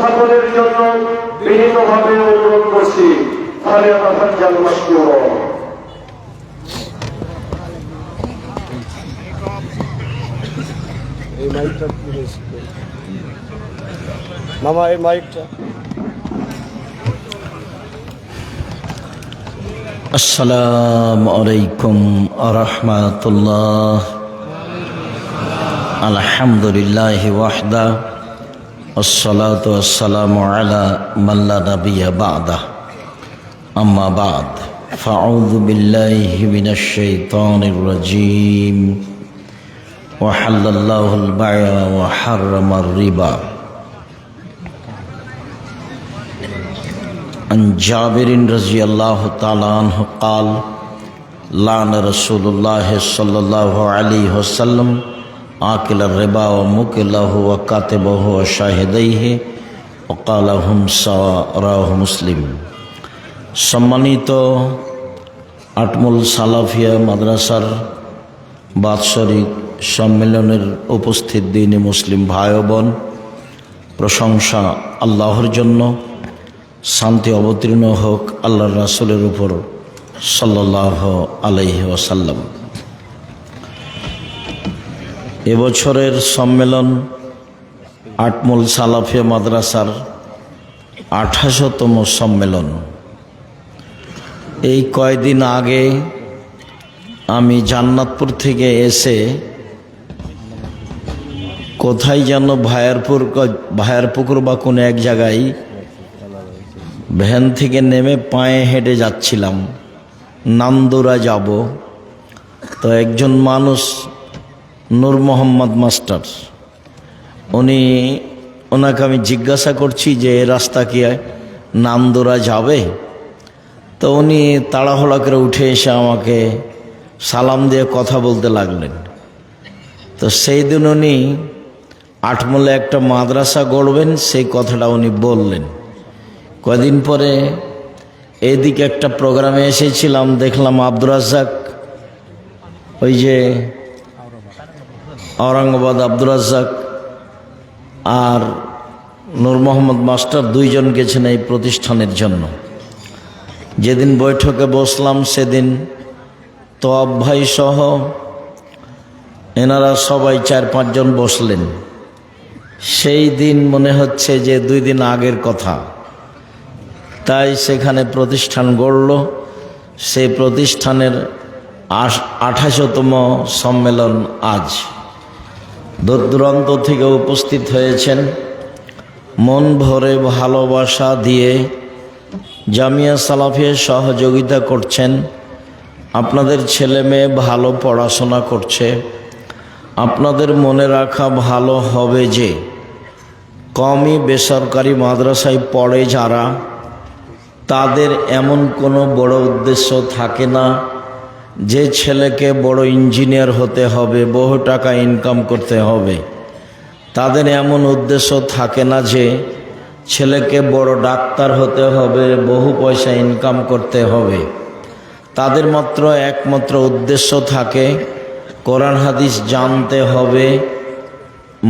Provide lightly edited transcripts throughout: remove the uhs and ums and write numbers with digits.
উপস্থাপনের জন্য বিনীতভাবে অনুরোধ করছি। মামা এই মাইকটা। আসসালামু আলাইকুম ওয়া রাহমাতুল্লাহ। আলহামদুলিল্লাহি ওয়াহদা ওয়াসসালাতু ওয়াসসালামু আলা মান লা নাবিয়্যা বা'দা। আম্মা বা'দ, ফাআউযু বিল্লাহি মিনাশ শাইতানির রাজীম। ওয়া হাল্লাল্লাহুল বাই'a ওয়া হাররামার রিবা। عن جابر رضي الله تعالى عنه قال لعن رسول الله صلى الله عليه وسلم آكل الربا وموكله وكاتبه وشاهديه وقال هم سواء رواه মুসলিম। সম্মানিত আটমুল সালাফিয়া মাদ্রাসার বাৎসরিক সম্মেলনের উপস্থিত দ্বীনি মুসলিম ভাই ও বোন, প্রশংসা আল্লাহর জন্য, শান্তি অবতীর্ণ হোক আল্লাহর রাসূলের উপর সাল্লাল্লাহু আলাইহি ওয়াসাল্লাম। এবছরের সম্মেলন আটমুল সালাফিয়া মাদ্রাসার 28তম সম্মেলন। এই কয়দিন আগে আমি জান্নাতপুর থেকে এসে কোথায় যেন ভায়ারপুকুর বা কোনো এক জায়গায় ভ্যান থেকে নেমে পায়ে হেঁটে যাচ্ছিলাম, নান্দুরা যাব। তো একজন মানুষ, নূর মোহাম্মদ মাস্টার, ওনাকে আমি জিজ্ঞাসা করছি যে এ রাস্তা কি নান্দুরা যাবে? তো উনি তাড়াহুড়া করে উঠে এসে আমাকে সালাম দিয়ে কথা বলতে লাগলেন। তো সেই দিন উনি আটমূলে একটা মাদ্রাসা গড়বেন, সেই কথাটা উনি বললেন। কদিন পরে এইদিকে একটা প্রোগ্রামে এসেছিলাম, দেখলাম আব্দুর রাজ্জাক, ওই যে ঔরঙ্গাবাদ আব্দুর রাজ্জাক আর নূর মোহাম্মদ মাস্টার দুইজন গেছেন এই প্রতিষ্ঠানের জন্য। যেদিন বৈঠকে বসলাম সেদিন তোয়াব ভাই সহ এনারা সবাই 4-5 জন বসলেন। সেই দিন মনে হচ্ছে যে 2 দিন আগের কথা। তাই সেখানে প্রতিষ্ঠান গড়ল। সেই প্রতিষ্ঠানের 28তম সম্মেলন আজ। দূর দূরান্ত থেকে উপস্থিত হয়েছেন, মন ভরে ভালোবাসা দিয়ে জামিয়া সালাফিয়া সহযোগিতা করছেন। আপনাদের ছেলে মেয়ে ভালো পড়াশোনা করছে। আপনাদের মনে রাখা ভালো হবে যে কওমি বেসরকারি মাদ্রাসায় পড়ে যারা, তাদের এমন কোনো বড় উদ্দেশ্য থাকে না যে ছেলেকে বড় ইঞ্জিনিয়ার হতে হবে, বহু টাকা ইনকাম করতে হবে। তাদের এমন উদ্দেশ্য থাকে না যে ছেলেকে বড় ডাক্তার হতে হবে, বহু পয়সা ইনকাম করতে হবে। তাদের একমাত্র উদ্দেশ্য থাকে কোরআন হাদিস জানতে হবে,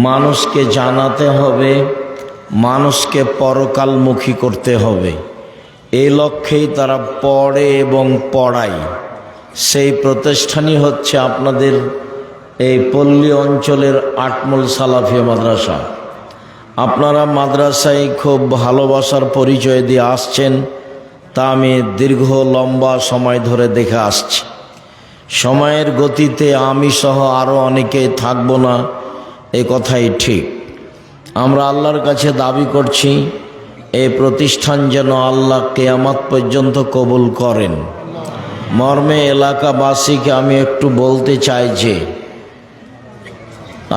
মানুষকে জানাতে হবে, মানুষকে পরকালমুখী করতে হবে। এই লক্ষ্যেই তারা পড়ে এবং পড়ায়। সেই প্রতিষ্ঠানই হচ্ছে আপনাদের এই পল্লী অঞ্চলের আটমুল সালাফিয়া মাদ্রাসা। আপনারা মাদ্রাসায় খুব ভালোবাসার পরিচয় দিয়ে আসছেন, তা আমি লম্বা সময় ধরে দেখে আসছি। সময়ের গতিতে আমি সহ আরও অনেকেই থাকব না, এ কথাই ঠিক। আমরা আল্লাহর কাছে দাবি করছি এই প্রতিষ্ঠান যেন আল্লাহ কিয়ামত পর্যন্ত কবুল করেন। মর্মে এলাকাবাসীকে আমি একটু বলতে চাই যে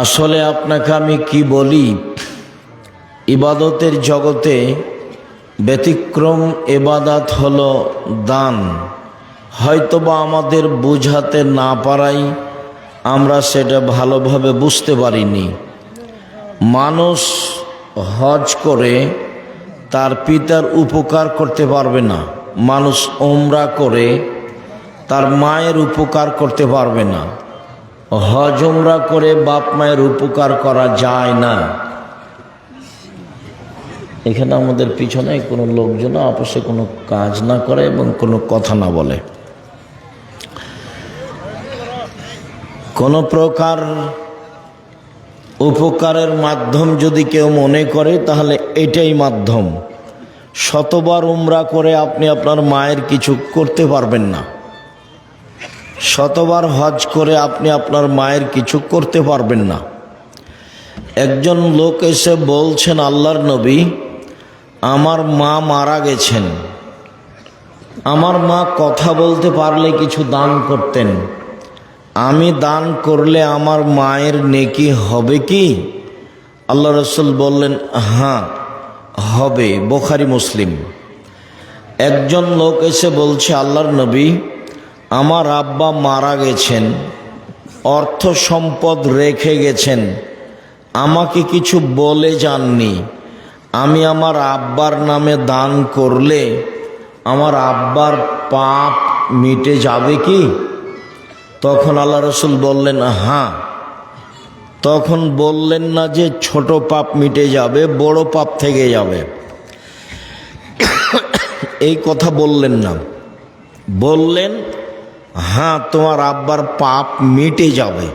আসলে আপনাকে আমি কি বলি, ইবাদতের জগতে ব্যতিক্রম ইবাদত হলো দান। হয়তোবা আমাদের বুঝাতে না পারাই আমরা সেটা ভালোভাবে বুঝতে পারিনি। মানুষ হজ করে তার পিতার উপকার করতে পারবে না, মানুষ উমরা করে তার মায়ের উপকার করতে পারবে না। হজ উমরা করে বাপ মায়ের উপকার করা যায় না। এখানে আমাদের পিছনে কোনো লোকজন আপসে কোনো কাজ না করে এবং কোনো কথা না বলে। কোনো প্রকার উপকারের মাধ্যম যদি কেউ মনে করে তাহলে এটাই মাধ্যম। শতবার উমরা করে আপনি আপনার মায়ের কিছু করতে পারবেন না, শতবার হজ করে আপনি আপনার মায়ের কিছু করতে পারবেন না। একজন লোক এসে বলছেন, আল্লাহর নবী, আমার মা মারা গেছেন, আমার মা কথা বলতে পারলে কিছু দান করতেন, আমি দান করলে আমার মায়ের নেকি হবে কি? আল্লাহ রসুল বললেন, হ্যাঁ হবে, বুখারী মুসলিম। একজন লোক এসে বলছে, আল্লাহর নবী, আমার আব্বা মারা গেছেন, অর্থ সম্পদ রেখে গেছেন, আমাকে কিছু বলে যাননি, আমি আমার আব্বার নামে দান করলে আমার আব্বার পাপ মিটে যাবে কি? তখন আল্লাহ রসুল বললেন, হ্যাঁ। তখন বললেন না যে ছোট পাপ মিটে যাবে, বড় পাপ থেকে যাবে, এই কথা বললেন না। বললেন, হ্যাঁ তোমার আব্বার পাপ মিটে যাবে।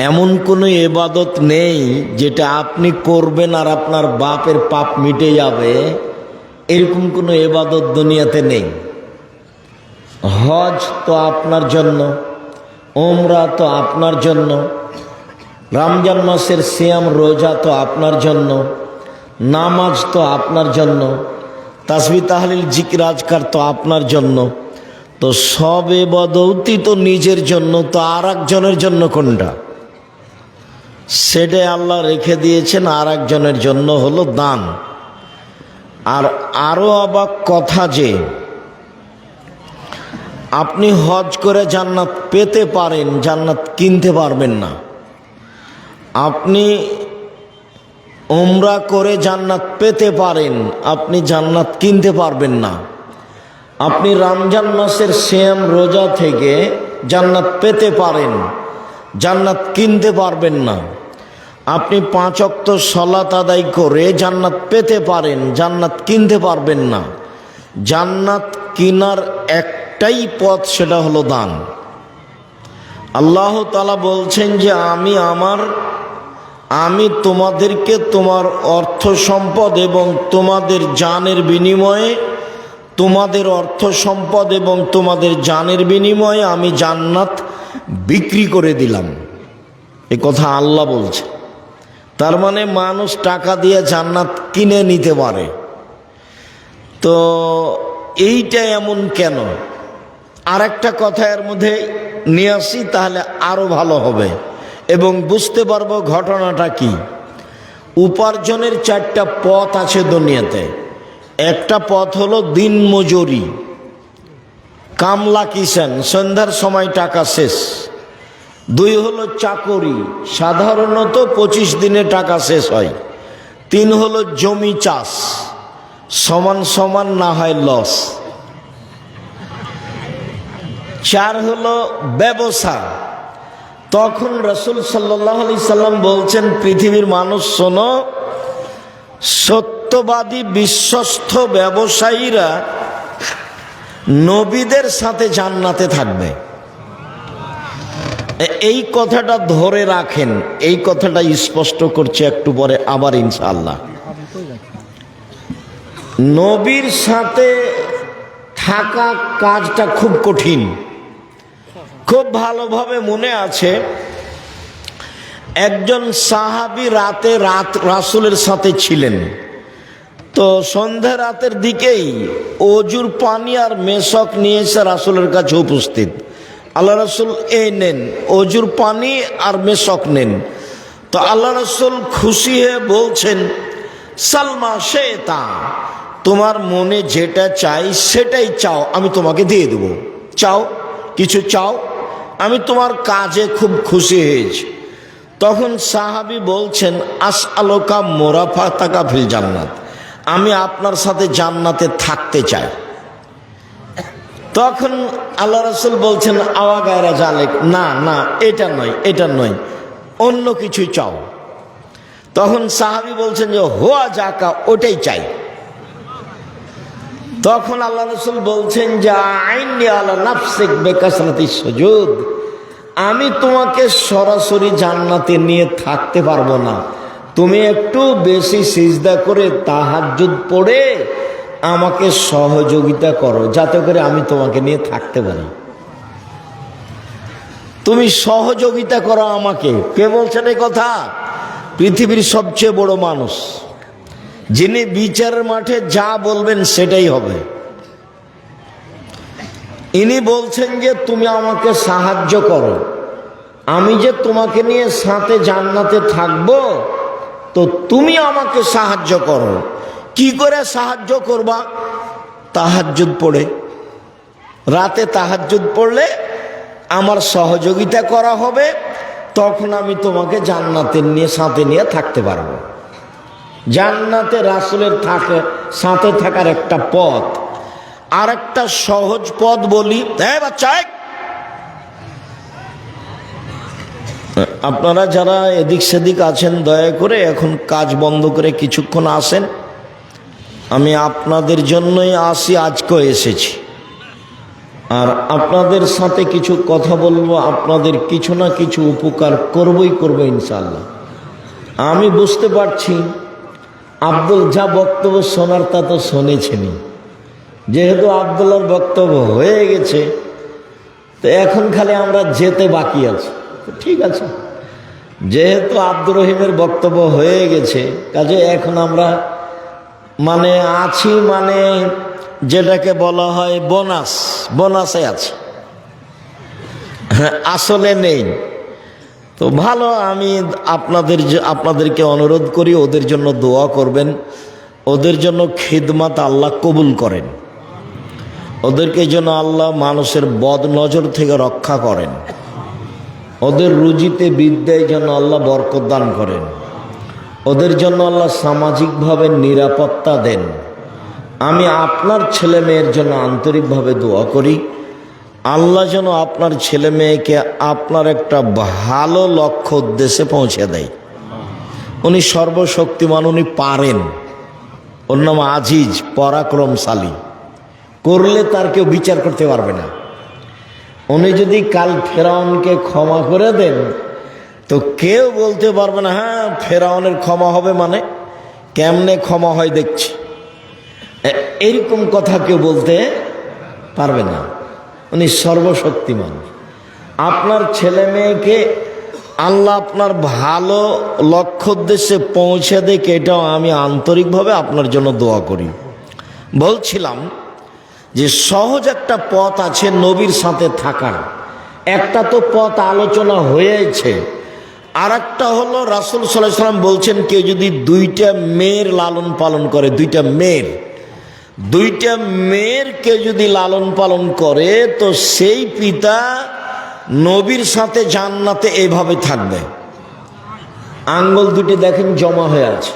এমন কোনো ইবাদত নেই যেটা আপনি করবেন আর আপনার বাপের পাপ মিটে যাবে, এরকম কোনো ইবাদত দুনিয়াতে নেই। হজ তো আপনার জন্য, উমরা তো আপনার জন্য, রমজান মাসের সিয়াম রোজা তো আপনার জন্য, নামাজ তো আপনার জন্য, তাসবিহ তাহলিল জিকির আজকার তো আপনার জন্য। তো সব ইবাদতই তো নিজের জন্য, তো আর একজনের জন্য কোনটা? সেটাই আল্লাহ রেখে দিয়েছেন আর একজনের জন্য, হলো দান। আর আরো অবাক কথা যে আপনি হজ করে জান্নাত পেতে পারেন, জান্নাত কিনতে পারবেন না। আপনি উমরা করে জান্নাত পেতে পারেন, আপনি জান্নাত কিনতে পারবেন না। আপনি রমজান মাসের সিয়াম রোজা থেকে জান্নাত পেতে পারেন, জান্নাত কিনতে পারবেন না। আপনি 5 ওয়াক্ত সালাত আদায় করে জান্নাত পেতে পারেন, জান্নাত কিনতে পারবেন না। জান্নাত কিনার একটাই পথ, সেটা হলো দান। আল্লাহ তাআলা বলছেন যে আমি তোমাদেরকে তোমার অর্থ সম্পদ এবং তোমাদের জানের বিনিময়ে, তোমাদের অর্থ সম্পদ এবং তোমাদের জানের বিনিময়ে আমি জান্নাত বিক্রি করে দিলাম। এ কথা আল্লাহ বলছে। তার মানে মানুষ টাকা দিয়ে জান্নাত কিনে নিতে পারে। তো এইটা এমন কেন? আর একটা কথা এর মধ্যে নিয়ে আসি, তাহলে আরো ভালো হবে এবং বুঝতে পারবো ঘটনাটা কি। উপার্জনের 4টা পথ আছে দুনিয়াতে। একটা পথ হলো দিন মজুরি, কামলা কিষান, সন্ধ্যার সময় টাকা শেষ। 2 হলো চাকরি, সাধারণত 25 দিনে টাকা শেষ হয়। 3 হলো জমি চাষ, সমান সমান না হয় লস। 4 হলো ব্যবসা। তখন রাসূল সাল্লাল্লাহু আলাইহি সাল্লাম বলছেন, পৃথিবীর মানুষ শোনো, সত্যবাদী বিশ্বস্ত ব্যবসায়ীরা নবীদের সাথে জান্নাতে থাকবে। এই কথাটা ধরে রাখেন, এই কথাটা স্পষ্ট করছে একটু পরে আবার ইনশাআল্লাহ। নবীর সাথে থাকা কাজটা খুব কঠিন। খুব ভালোভাবে মনে আছে, একজন সাহাবী রাসূলের সাথে ছিলেন। তো সন্ধ্যা রাতের দিকেই অজুর পানি আর মেশক নিয়ে এসে রাসূলের কাছে উপস্থিত। আল্লাহ রসুল, এই নেন অজুর পানি আর মেশক নেন। তো আল্লাহ রসুল খুশি হয়ে বলছেন, সালমা শেতা, তোমার মনে যেটা চাই সেটাই চাও, আমি তোমাকে দিয়ে দেব। চাও, কিছু চাও, আমি তোমার কাজে খুব খুশি হয়েছি। তখন সাহাবী বলছেন, আসআলুকা মুরাফাতাকা ফিল জান্নাত, আমি আপনার সাথে জান্নাতে থাকতে চাই। তখন আল্লাহ রাসূল বলছেন, আওয়া গায়রা জালেক, না না, এটা নয়, এটা নয়, অন্য কিছু চাও। তখন সাহাবী বলছেন যে হোয়া জাকা, ওটাই চাই। তখন আল্লাহ রাসূল বলছেন যে আইনি আলা নাফসিক বিকাসরাতিস সুজুদ, আমি তোমাকে সরাসরি জান্নাতে নিয়ে থাকতে পারবো না, তুমি একটু বেশি সিজদা করে তাহাজ্জুদ পড়ে আমাকে সহযোগিতা করো, যাতে করে আমি তোমাকে নিয়ে থাকতে পারি। তুমি সহযোগিতা করো আমাকে। কে বলছেন এই কথা? পৃথিবীর সবচেয়ে বড় মানুষ, যিনি বিচারের মাঠে যা বলবেন সেটাই হবে। ইনি বলছেন যে তুমি আমাকে সাহায্য করো, আমি যে তোমাকে নিয়ে সাথে জান্নাতে থাকবো, তো তুমি আমাকে সাহায্য করো। কি করে সাহায্য করবা? তাহাজ্জুদ পড়ে। রাতে তাহাজ্জুদ পড়লে আমার সহযোগিতা করা হবে, তখন আমি তোমাকে জান্নাতের নিয়ে সাথে নিয়ে থাকতে পারবো। জান্নাতে রাসূলের সাথে থাকার একটা পথ। আর একটা সহজ পথ বলি, বাচ্চা, আপনারা যারা এদিক সেদিক আছেন দয়া করে এখন কাজ বন্ধ করে কিছুক্ষণ আসেন। আমি আপনাদের জন্যই আসি, আজকেও এসেছি। আর আপনাদের সাথে কিছু কথা বলবো, আপনাদের কিছু না কিছু উপকার করবো ইনশাআল্লাহ। আমি বুঝতে পারছি আব্দুল যা বক্তব্য শোনার তা তো শুনেছেনই। যেহেতু আব্দুল্লাহর বক্তব্য হয়ে গেছে, তো এখন খালি আমরা যেতে বাকি আছে। ঠিক আছে, যেহেতু আব্দুর রহিমের বক্তব্য হয়ে গেছে, কাজে এখন আমরা আছি, যেটাকে বলা হয় বোনাসে আছে, আসলে নেই। তো ভালো, আমি আপনাদেরকে অনুরোধ করি ওদের জন্য দোয়া করবেন, ওদের জন্য খিদমত আল্লাহ কবুল করেন, ওদেরকে যেন আল্লাহ মানুষের বদ নজর থেকে রক্ষা করেন, ওদের রুজিতে বিদ্যায় যেন আল্লাহ বরকত দান করেন, ওদের জন্য আল্লাহ সামাজিকভাবে নিরাপত্তা দেন। আমি আপনার ছেলে মেয়ের জন্য আন্তরিকভাবে দোয়া করি, আল্লাহ যেন আপনার ছেলে মেয়েকে আপনার একটা ভালো লক্ষ্য উদ্দেশ্যে পৌঁছে দেয়। উনি সর্বশক্তিমান, উনি পারেন। ওর নাম আজিজ, পরাক্রমশালী, করলে তার কেউ বিচার করতে পারবে না। উনি যদি কাল ফেরাউনকে ক্ষমা করে দেন, তো কেউ বলতে পারবে না হ্যাঁ ফেরাউনের ক্ষমা হবে, কেমনে ক্ষমা হয় দেখছি, এরকম কথা কেউ বলতে পারবে না। উনি সর্বশক্তিমান। আপনার ছেলে মেয়েকে আল্লাহ আপনার ভালো লক্ষ্য উদ্দেশ্যে পৌঁছে দেয়, এটাও আমি আন্তরিকভাবে আপনার জন্য দোয়া করি। বলছিলাম যে সহজ একটা পথ আছে নবীর সাথে থাকার। একটা তো পথ আলোচনা হয়েছে, আর একটা হলো রাসূল সাল্লাল্লাহু আলাইহি ওয়াসাল্লাম বলছেন কেউ যদি দুইটা মেয়ের লালন পালন করে, দুইটা মেয়ের কেউ যদি লালন পালন করে, তো সেই পিতা নবীর সাথে জান্নাতে এভাবে থাকবে। আঙ্গুল দুটি দেখেন জমা হয়ে আছে,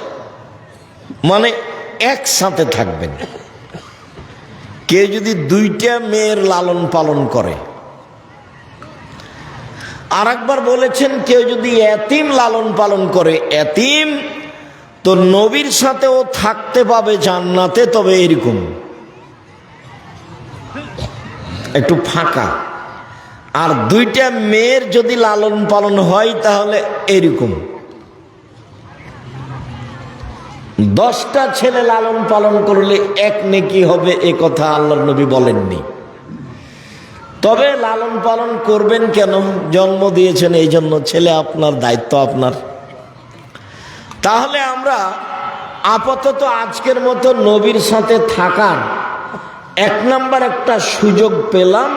একসাথে থাকবেন। কেউ যদি দুইটা মেয়ের লালন পালন করে। আর একবার বলেছেন কেউ যদি এতিম লালন পালন করে, এতিম, তো নবীর সাথেও থাকতে পাবে জান্নাতে, তবে এরকম একটু ফাঁকা। আর দুইটা মেয়ের যদি লালন পালন হয় তাহলে এরকম। 10টা ছেলে লালন পালন করলে এক নেকি হবে, এ কথা আল্লাহর নবী বলেননি। তবে লালন পালন করবেন কেন? জন্ম দিয়েছেন এই জন্য, ছেলে আপনার, দায়িত্ব আপনার। তাহলে আমরা আপাতত আজকের মতো নবীর সাথে থাকার 1 নাম্বার একটা সুযোগ পেলাম,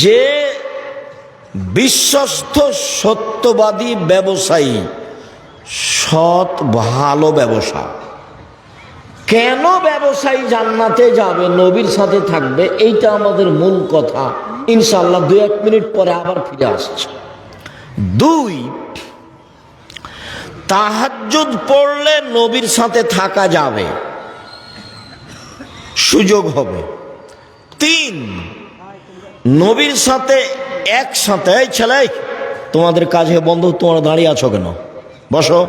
যে বিশ্বস্ত সত্যবাদী ব্যবসায়ী, সৎ ভালো ব্যবসা। কেন ব্যবসায়ী জান্নাতে যাবে, নবীর সাথে থাকবে, এইটা আমাদের মূল কথা। ইনশাআল্লাহ 2-1 মিনিট পরে আবার ফিরে আসছে। 2, তাহাজ্জুদ পড়লে নবীর সাথে থাকা যাবে, সুযোগ হবে। 3, নবীর সাথে একসাথে, এই ছেলে তোমাদের কাজে বন্ধু, তোমরা দাঁড়িয়ে আছো কেন, বসো,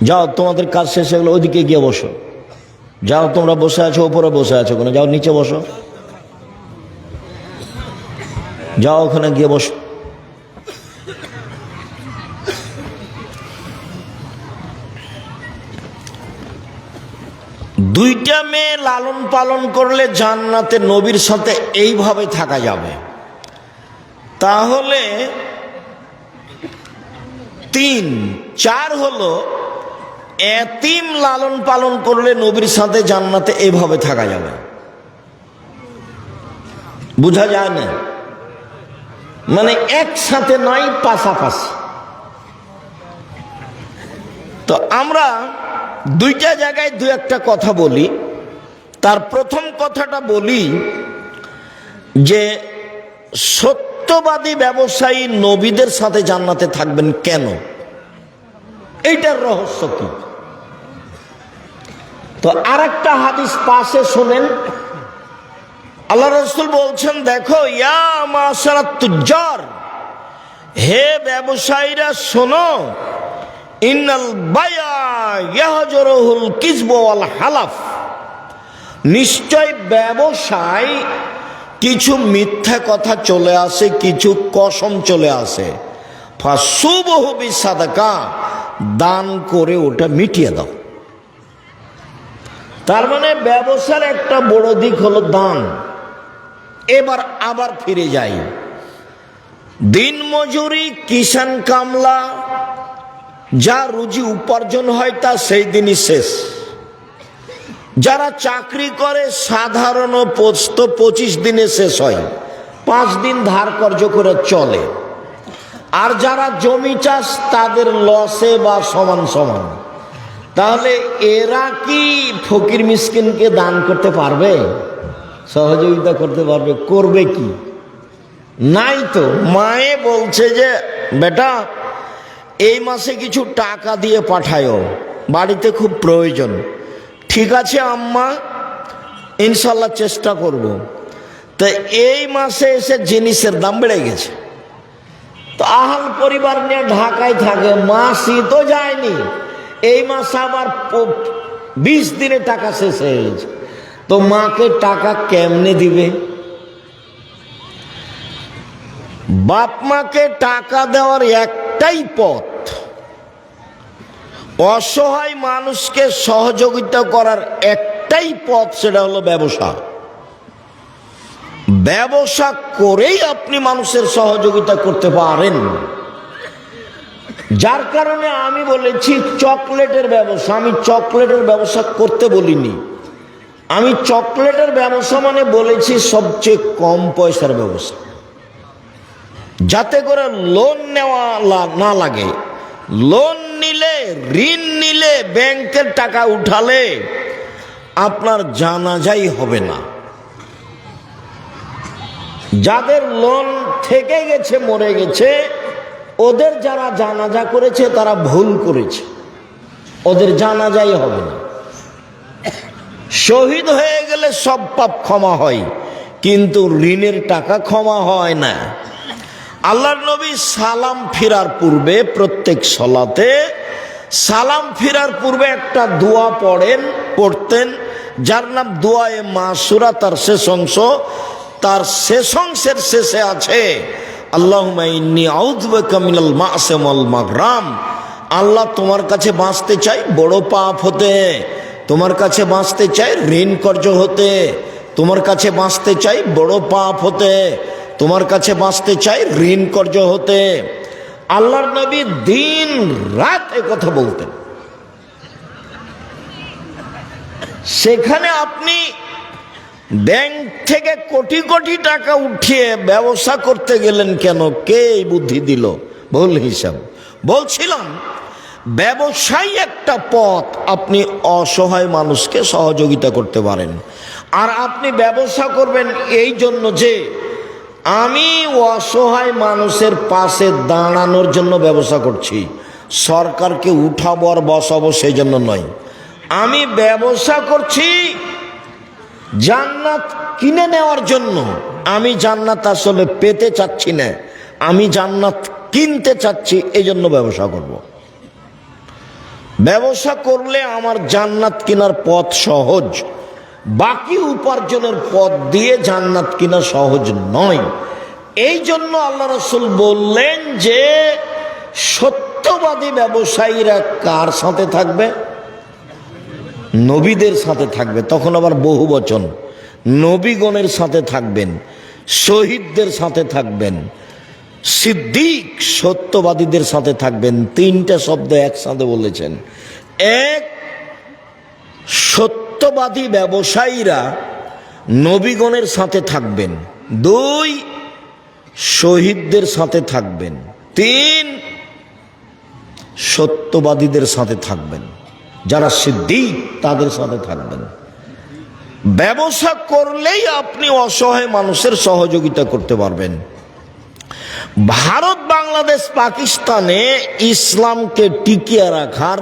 যাও, তোমাদের কাজ শেষ হয়ে গেলো, ওইদিকে গিয়ে বসো। যাও, তোমরা বসে আছো, ওপরে বসে আছো, ওখানে যাও, নিচে বসো, যাও ওখানে গিয়ে বসো। দুইটা মেয়ে লালন পালন করলে জান্নাতে নবীর সাথে এইভাবে থাকা যাবে। তাহলে 3, 4 হলো এতিম লালন পালন করলে নবীর সাথে জান্নাতে এইভাবে থাকা যাবে। বুঝা যায় না? মানে একসাথে নয়, পাশাপাশি। তো আমরা দুইটা জায়গায় দু একটা কথা বলি। তার প্রথম কথাটা বলি যে সত্যবাদী ব্যবসায়ী নবীদের সাথে জান্নাতে থাকবেন কেন, এইটার রহস্য কি। তো আরেকটা হাদিস পাশে শোনেন, আল্লাহ রাসূল বলছেন, দেখো, ইয়া মাশারাত তুজ্জার, হে ব্যবসায়ীরা শোনো, ইন্নাল বায়া ইয়াহজুরুল কিযব ওয়াল হালাফ, নিশ্চয় ব্যবসায় কিছু মিথ্যা কথা চলে আসে, কিছু কসম চলে আসে। ফাসুবহু বিসাদাকা, দান করে ওটা মিটিয়ে দাও। তার মানে ব্যবসার একটা বড় দিক হলো দান। এবার আবার ফিরে যাই, দিন মজুরি, কিষান কামলা, যা রুজি উপার্জন হয় তা সেই দিনই শেষ। যারা চাকরি করে সাধারণ পোস্ত 25 দিনে শেষ হয়, 5 দিন ধার কর্জ করে চলে। আর যারা জমি চাষ তাদের লসে বা সমান সমান। তাহলে এরা কি ফকির মিসকিনকে দান করতে পারবে, সহযোগিতা করতে পারবে? করবে কি? নাই তো। মায়ে বলছে যে বেটা এই মাসে কিছু টাকা দিয়ে পাঠায়ো, বাড়িতে খুব প্রয়োজন। ঠিক আছে আম্মা, ইনশাল্লাহ চেষ্টা করব। তো এই মাসে এসে জিনিসের দাম বেড়ে গেছে, তো আহাল পরিবার নিয়ে ঢাকায় থাকে, মাসই তো যায়নি, এই মাসে আবার 20 দিনে টাকা শেষ হয়ে গেছে। তো মাকে টাকা কেমনে দিবে? বাপ মাকে টাকা দেওয়ার একটাই পথ, অসহায় মানুষকে সহযোগিতা করার একটাই পথ, সেটা হলো ব্যবসা। ব্যবসা করেই আপনি মানুষের সহযোগিতা করতে পারেন। যার কারণে আমি বলেছি চকলেটের ব্যবসা। আমি চকলেটের ব্যবসা করতে বলিনি, আমি চকলেটের ব্যবসা মানে বলেছি সবচেয়ে কম পয়সার ব্যবসা, যাতে করে লোন নেওয়া না লাগে। লোন নিলে, ঋণ নিলে, ব্যাংকের টাকা উঠালে আপনার জানাজাই হবে না। যাদের লোন থেকে গেছে, মরে গেছে, ওদের যারা জানাজা করেছে তারা ভুল করেছে, ওদের জানাজাই হবে না। শহীদ হয়ে গেলে সব পাপ ক্ষমা হয়, কিন্তু ঋণের টাকা ক্ষমা হয় না। আল্লাহর নবী সালাম ফিরার পূর্বে, প্রত্যেক সলাতে সালাম ফিরার পূর্বে একটা দোয়া পড়তেন, যার নাম দোয়ায়ে মাসুরা। তার শেষ অংশ, তার শেষ অংশের শেষে আছে আল্লাহুম্মা ইন্নী আউযু বিকা মিনাল মা'সিয়াম ওয়াল মাগরাম। আল্লাহ, তোমার কাছে বাঁচতে চাই বড় পাপ হতে, তোমার কাছে বাঁচতে চাই ঋণ কর্জ হতে, তোমার কাছে বাঁচতে চাই বড় পাপ হতে, তোমার কাছে বাঁচতে চাই ঋণ কর্জ হতে। আল্লাহর নবী দিন রাত এ কথা বলতেন। সেখানে আপনি ব্যাংক থেকে কোটি কোটি টাকা উঠিয়ে ব্যবসা করতে গেলেন কেন? কে এই বুদ্ধি দিল? ভুল হিসাব। বলছিলাম ব্যবসায় একটা পথ, আপনি অসহায় মানুষকে সহযোগিতা করতে পারেন। আর আপনি ব্যবসা করবেন এই জন্য যে আমি অসহায় মানুষের পাশে দাঁড়ানোর জন্য ব্যবসা করছি, সরকারকে উঠাবো আর বসাবো সেই জন্য নয়। আমি ব্যবসা করছি জান্নাত কিনে নেওয়ার জন্য। আমি জান্নাত আসলে পেতে চাচ্ছি না, আমি জান্নাত কিনতে চাচ্ছি, এই জন্য ব্যবসা করব। ব্যবসা করলে আমার জান্নাত কেনার পথ সহজ, বাকি উপার্জনের পথ দিয়ে জান্নাত কেনা সহজ নয়। এই জন্য আল্লাহ রাসূল বললেন যে সত্যবাদী ব্যবসায়ীরা কার সাথে থাকবে? নবীদের সাথে থাকবে। তখন আবার বহু বচন, নবীগণের সাথে থাকবেন, শহীদদের সাথে থাকবেন, সিদ্দিক সত্যবাদীদের সাথে থাকবেন। তিনটা শব্দ একসাথে বলেছেন। এক, সত্যবাদী ব্যবসায়ীরা নবীগণের সাথে থাকবেন। দুই, শহীদদের সাথে থাকবেন। তিন, সত্যবাদীদের সাথে থাকবেন, যারা সিদ্দিক তাদের সাথে থাকবেন। ব্যবসা করলেই আপনি অসহায় মানুষের সহযোগিতা করতে পারবেন। ভারত, বাংলাদেশ, পাকিস্তানে ইসলামকে টিকিয়ে রাখার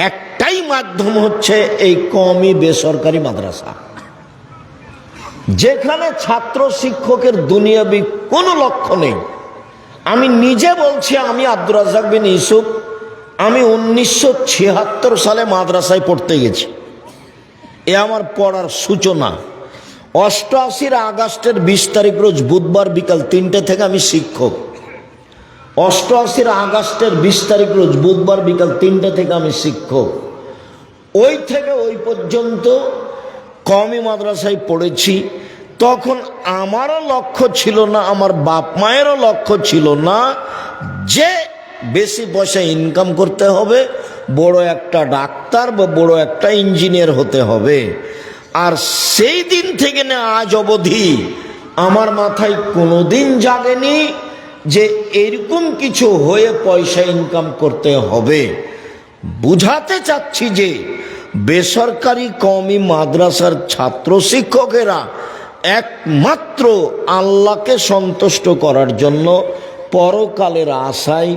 একটাই মাধ্যম হচ্ছে এই কওমি বেসরকারি মাদ্রাসা, যেখানে ছাত্র শিক্ষকের দুনিয়াবি কোনো লক্ষ্য নেই। আমি নিজে বলছি, আমি আব্দুর রাজ্জাক বিন ইউসুফ, আমি 1976 সালে মাদ্রাসায় পড়তে গেছি। এ আমার পড়ার সূচনা। 88 আগস্টের 20 তারিখ রোজ বুধবার বিকাল 3টে থেকে আমি শিক্ষক। 88 আগস্টের 20 তারিখ রোজ বুধবার বিকাল 3টে থেকে আমি শিক্ষক। ওই থেকে ওই পর্যন্ত কওমি মাদ্রাসায় পড়েছি। তখন আমারও লক্ষ্য ছিল না, আমার বাপ মায়েরও লক্ষ্য ছিল না যে বেশি পয়সা ইনকাম করতে হবে, বড় একটা ডাক্তার বা বড় একটা ইঞ্জিনিয়ার হতে হবে। আর সেই দিন থেকে না আজ অবধি আমার মাথায় কোনোদিন জাগেনি যে এরকম কিছু হয়ে পয়সা ইনকাম করতে হবে। বুঝাতে চাচ্ছি যে বেসরকারি কওমি মাদ্রাসার ছাত্র শিক্ষকেরা একমাত্র আল্লাহকে সন্তুষ্ট করার জন্য, পরকালের আশায়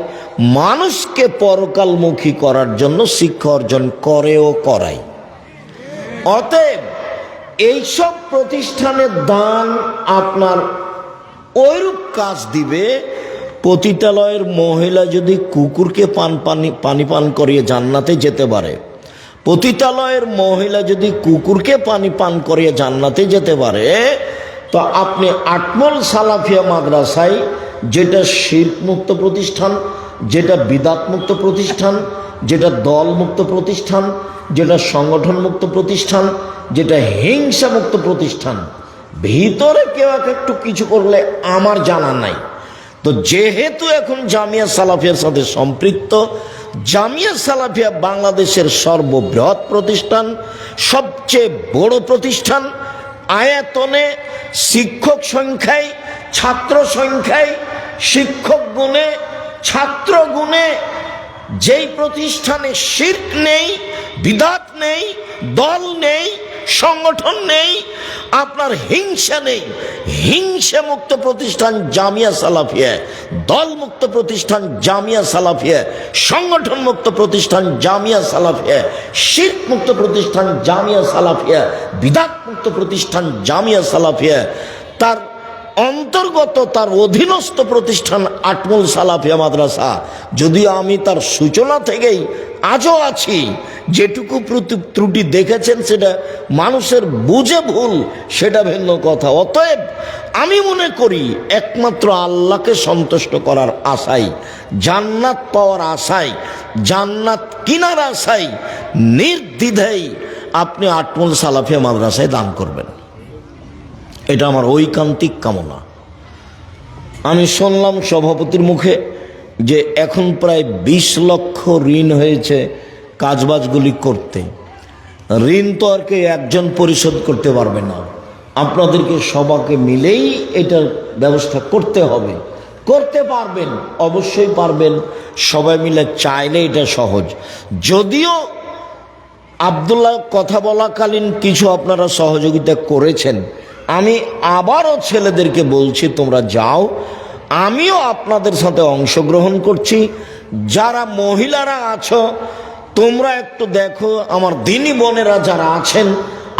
মানুষকে পরকালমুখী করার জন্য শিক্ষা অর্জন করেও করায়। অতএব এইসব প্রতিষ্ঠানের দান আপনার ওইরূপ কাজ দিবে। পতিতালয়ের মহিলা যদি কুকুরকে পানি পান করিয়ে জান্নাতে যেতে পারে, পতিতালয়ের মহিলা যদি কুকুরকে পানি পান করিয়ে জান্নাতে যেতে পারে, তো আপনি আটমল সালাফিয়া মাদ্রাসায়, যেটা শিরক মুক্ত প্রতিষ্ঠান, যেটা বিদাত মুক্ত প্রতিষ্ঠান, যেটা দল মুক্ত প্রতিষ্ঠান, যেটা সংগঠন মুক্ত প্রতিষ্ঠান, যেটা হিংসা মুক্ত প্রতিষ্ঠান, ভিতরে কেউ একটু কিছু করলে আমার জানা নাই। তো যেহেতু এখন জামিয়া সালাফিয়ার সাথে সম্পৃক্ত, জামিয়া সালাফিয়া বাংলাদেশের সর্ববৃহৎ প্রতিষ্ঠান, সবচেয়ে বড় প্রতিষ্ঠান, আয়তনে, শিক্ষক সংখ্যায়, ছাত্র সংখ্যায়, শিক্ষক গুণে, ছাত্র গুণে, যেই প্রতিষ্ঠানে শিরক নেই, বিদাত নেই, দল নেই, সংগঠন নেই, আপনার হিংসা নেই, হিংসা মুক্ত প্রতিষ্ঠান জামিয়া সালাফিয়া, দল মুক্ত প্রতিষ্ঠান জামিয়া সালাফিয়া, সংগঠন মুক্ত প্রতিষ্ঠান জামিয়া সালাফিয়া, শিরক মুক্ত প্রতিষ্ঠান জামিয়া সালাফিয়া, বিদাত মুক্ত প্রতিষ্ঠান জামিয়া সালাফিয়া, তার অন্তর্গত তার অধীনস্থ প্রতিষ্ঠান আটমল সালাফিয়া মাদ্রাসা। যদিও আমি তার সূচনা থেকেই আজও আছি, যেটুকু ত্রুটি দেখেছেন সেটা মানুষের বুঝে ভুল, সেটা ভিন্ন কথা। অতএব আমি মনে করি একমাত্র আল্লাহকে সন্তুষ্ট করার আশায়, জান্নাত পাওয়ার আশায়, জান্নাত কিনার আশায় নির্দ্বিধায় আপনি আটমল সালাফিয়া মাদ্রাসায় দান করবেন। এটা আমার ঐকান্তিক কামনা। আমি শুনলাম সভাপতির মুখে যে এখন প্রায় 20 লক্ষ ঋণ হয়েছে কাজবাজগুলি করতে। ঋণ তো আর কেউ একজন পরিশোধ করতে পারবে না, আপনাদেরকে সবাইকে মিলেই এটার ব্যবস্থা করতে হবে। করতে পারবেন, অবশ্যই পারবেন, সবাই মিলে চাইলে এটা সহজ। যদিও আব্দুল্লাহ কথা বলাকালীন কিছু আপনারা সহযোগিতা করেছেন, আমি আবারও ছেলেদেরকে বলছি তোমরা যাও, আমিও আপনাদের সাথে অংশগ্রহণ করছি। যারা মহিলারা আছো তোমরা একটু দেখো, আমার দিনী বোনেরা যারা আছেন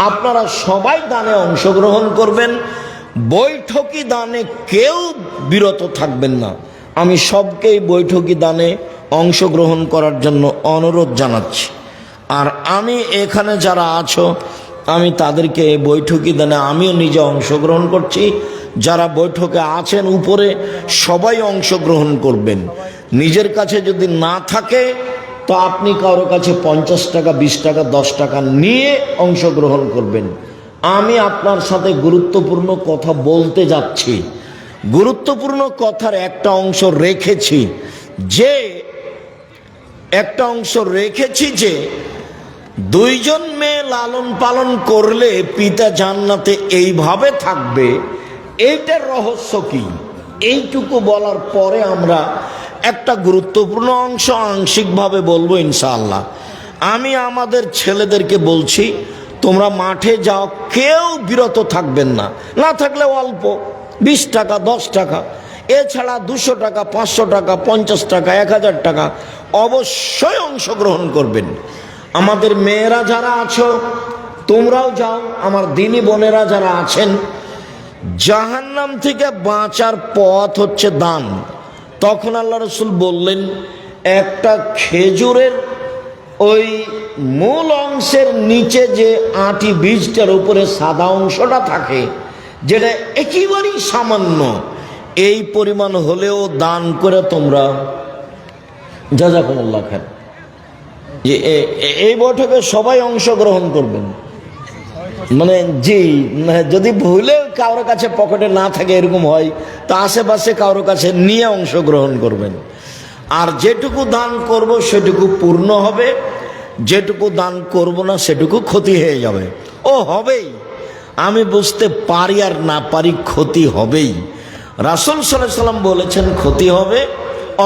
আপনারা সবাই দানে অংশগ্রহণ করবেন। বৈঠকি দানে কেউ বিরত থাকবেন না। আমি সবকেই বৈঠকি দানে অংশগ্রহণ করার জন্য অনুরোধ জানাচ্ছি। আর আমি এখানে যারা আছো আমি তাদেরকে এই বৈঠকি দানে আমিও নিজে অংশগ্রহণ করছি। যারা বৈঠকে আছেন উপরে সবাই অংশগ্রহণ করবেন। নিজের কাছে যদি না থাকে তো আপনি কারো কাছে 50 টাকা, 20 টাকা, 10 টাকা নিয়ে অংশগ্রহণ করবেন। আমি আপনার সাথে গুরুত্বপূর্ণ কথা বলতে যাচ্ছি। গুরুত্বপূর্ণ কথার একটা অংশ রেখেছি যে দুইজন মেয়ে লালন পালন করলে পিতা জান্নাতে এইভাবে থাকবে, এইটার রহস্য কি, এইটুকু বলার পরে আমরা একটা গুরুত্বপূর্ণ অংশ আংশিকভাবে বলবো ইনশাআল্লাহ। আমি আমাদের ছেলেদেরকে বলছি, তোমরা মাঠে যাও, কেউ বিরত থাকবেন না, না থাকলে অল্প 20 টাকা, 10 টাকা, এছাড়া 200 টাকা, 500 টাকা, 50 টাকা, 1000 টাকা অবশ্যই অংশগ্রহণ করবেন। আমাদের মেয়েরা যারা আছো তোমরাও যাও। আমার দিনী বোনেরা যারা আছেন, জাহান্নাম থেকে বাঁচার পথ হচ্ছে দান। তখন আল্লাহ রসুল বললেন, একটা খেজুরের ওই মূল অংশের নিচে যে আটি বীজটার উপরে সাদা অংশটা থাকে, যেটা একেবারেই সামান্য, এই পরিমাণ হলেও দান করে তোমরা জাযাকুমুল্লাহ খান। এই বৈঠকে সবাই অংশগ্রহণ করবেন। মানে জি, যদি ভুলে কারোর কাছে পকেটে না থাকে এরকম হয় তো আশেপাশে কারোর কাছে নিয়ে অংশগ্রহণ করবেন। আর যেটুকু দান করব সেটুকু পূর্ণ হবে, যেটুকু দান করব না সেটুকু ক্ষতি হয়ে যাবে। ও হবেই, আমি বুঝতে পারি আর না পারি, ক্ষতি হবেই। রাসূল সাল্লাল্লাহু আলাইহি সাল্লাম বলেছেন ক্ষতি হবে,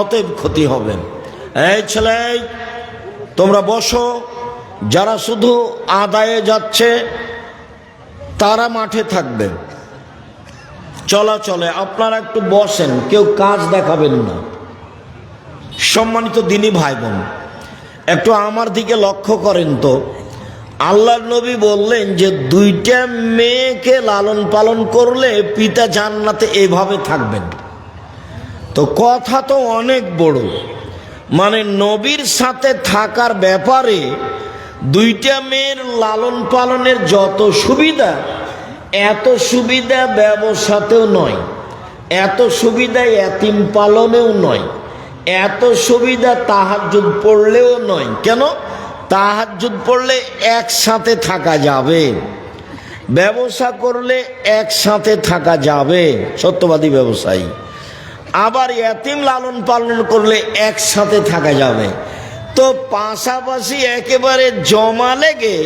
অতএব ক্ষতি হবে। এই ছেলে, তোমরা বসো। যারা শুধু আদায়ে যাচ্ছে তারা মাঠে থাকবে, চলাচলে আপনারা একটু বসেন, কেউ কাজ দেখাবেন না। সম্মানিত দিনী ভাই বোন, একটু আমার দিকে লক্ষ্য করেন তো। আল্লাহর নবী বললেন যে 2টা মেয়েকে লালন পালন করলে পিতা জান্নাতে এভাবে থাকবেন। তো কথা তো অনেক বড়, মানে নবীর সাথে থাকার ব্যাপারে 2টা মেয়ের লালন পালনের যত সুবিধা, এত সুবিধা ব্যবসাতেও নয়, এত সুবিধা এতিম পালনেও নয়, এত সুবিধা তাহাজ্জুদ পড়লেও নয়। কেন? তাহাজ্জুদ পড়লে একসাথে থাকা যাবে, ব্যবসা করলে একসাথে থাকা যাবে, সত্যবাদী ব্যবসায়ী। আবার এতিম লালন পালন করলে একসাথে থাকা যাবে। তো পাশাপাশি একেবারে জমা লেগে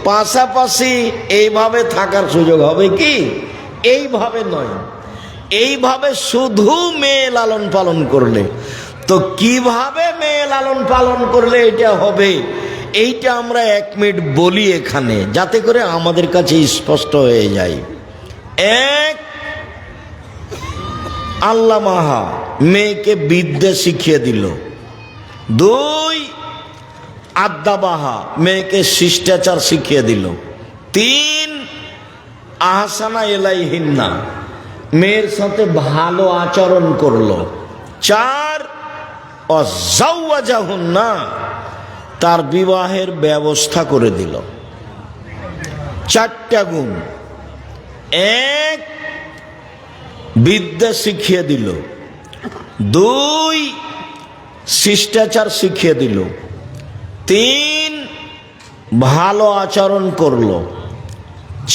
পাশাপাশি এইভাবে থাকার সুযোগ হবে কি? এইভাবে নয়, এইভাবে শুধু মেয়ে লালন পালন করলে। তো কিভাবে মেয়ে লালন পালন করলে এটা হবে, এইটা আমরা 1 মিনিট বলি এখানে, যাতে করে আমাদের কাছে স্পষ্ট হয়ে যায়। 1, আল্লাহ মাহা মেয়েকে বিদ্যা শিখিয়ে দিল। 2, আদ্দাবাহা মেয়েকে শিষ্টাচার শিখিয়ে দিল। 3, আহসানা ইলাইহিন্না মেয়ের সাথে ভালো আচরণ করলো। 4, অজাওয়াজাহুন্না তার বিবাহের ব্যবস্থা করে দিল। 4টা গুণ। 1, বিদ্যা শিখিয়ে দিল। 2, শিষ্টাচার শিখিয়ে দিল। 3, ভালো আচরণ করলো।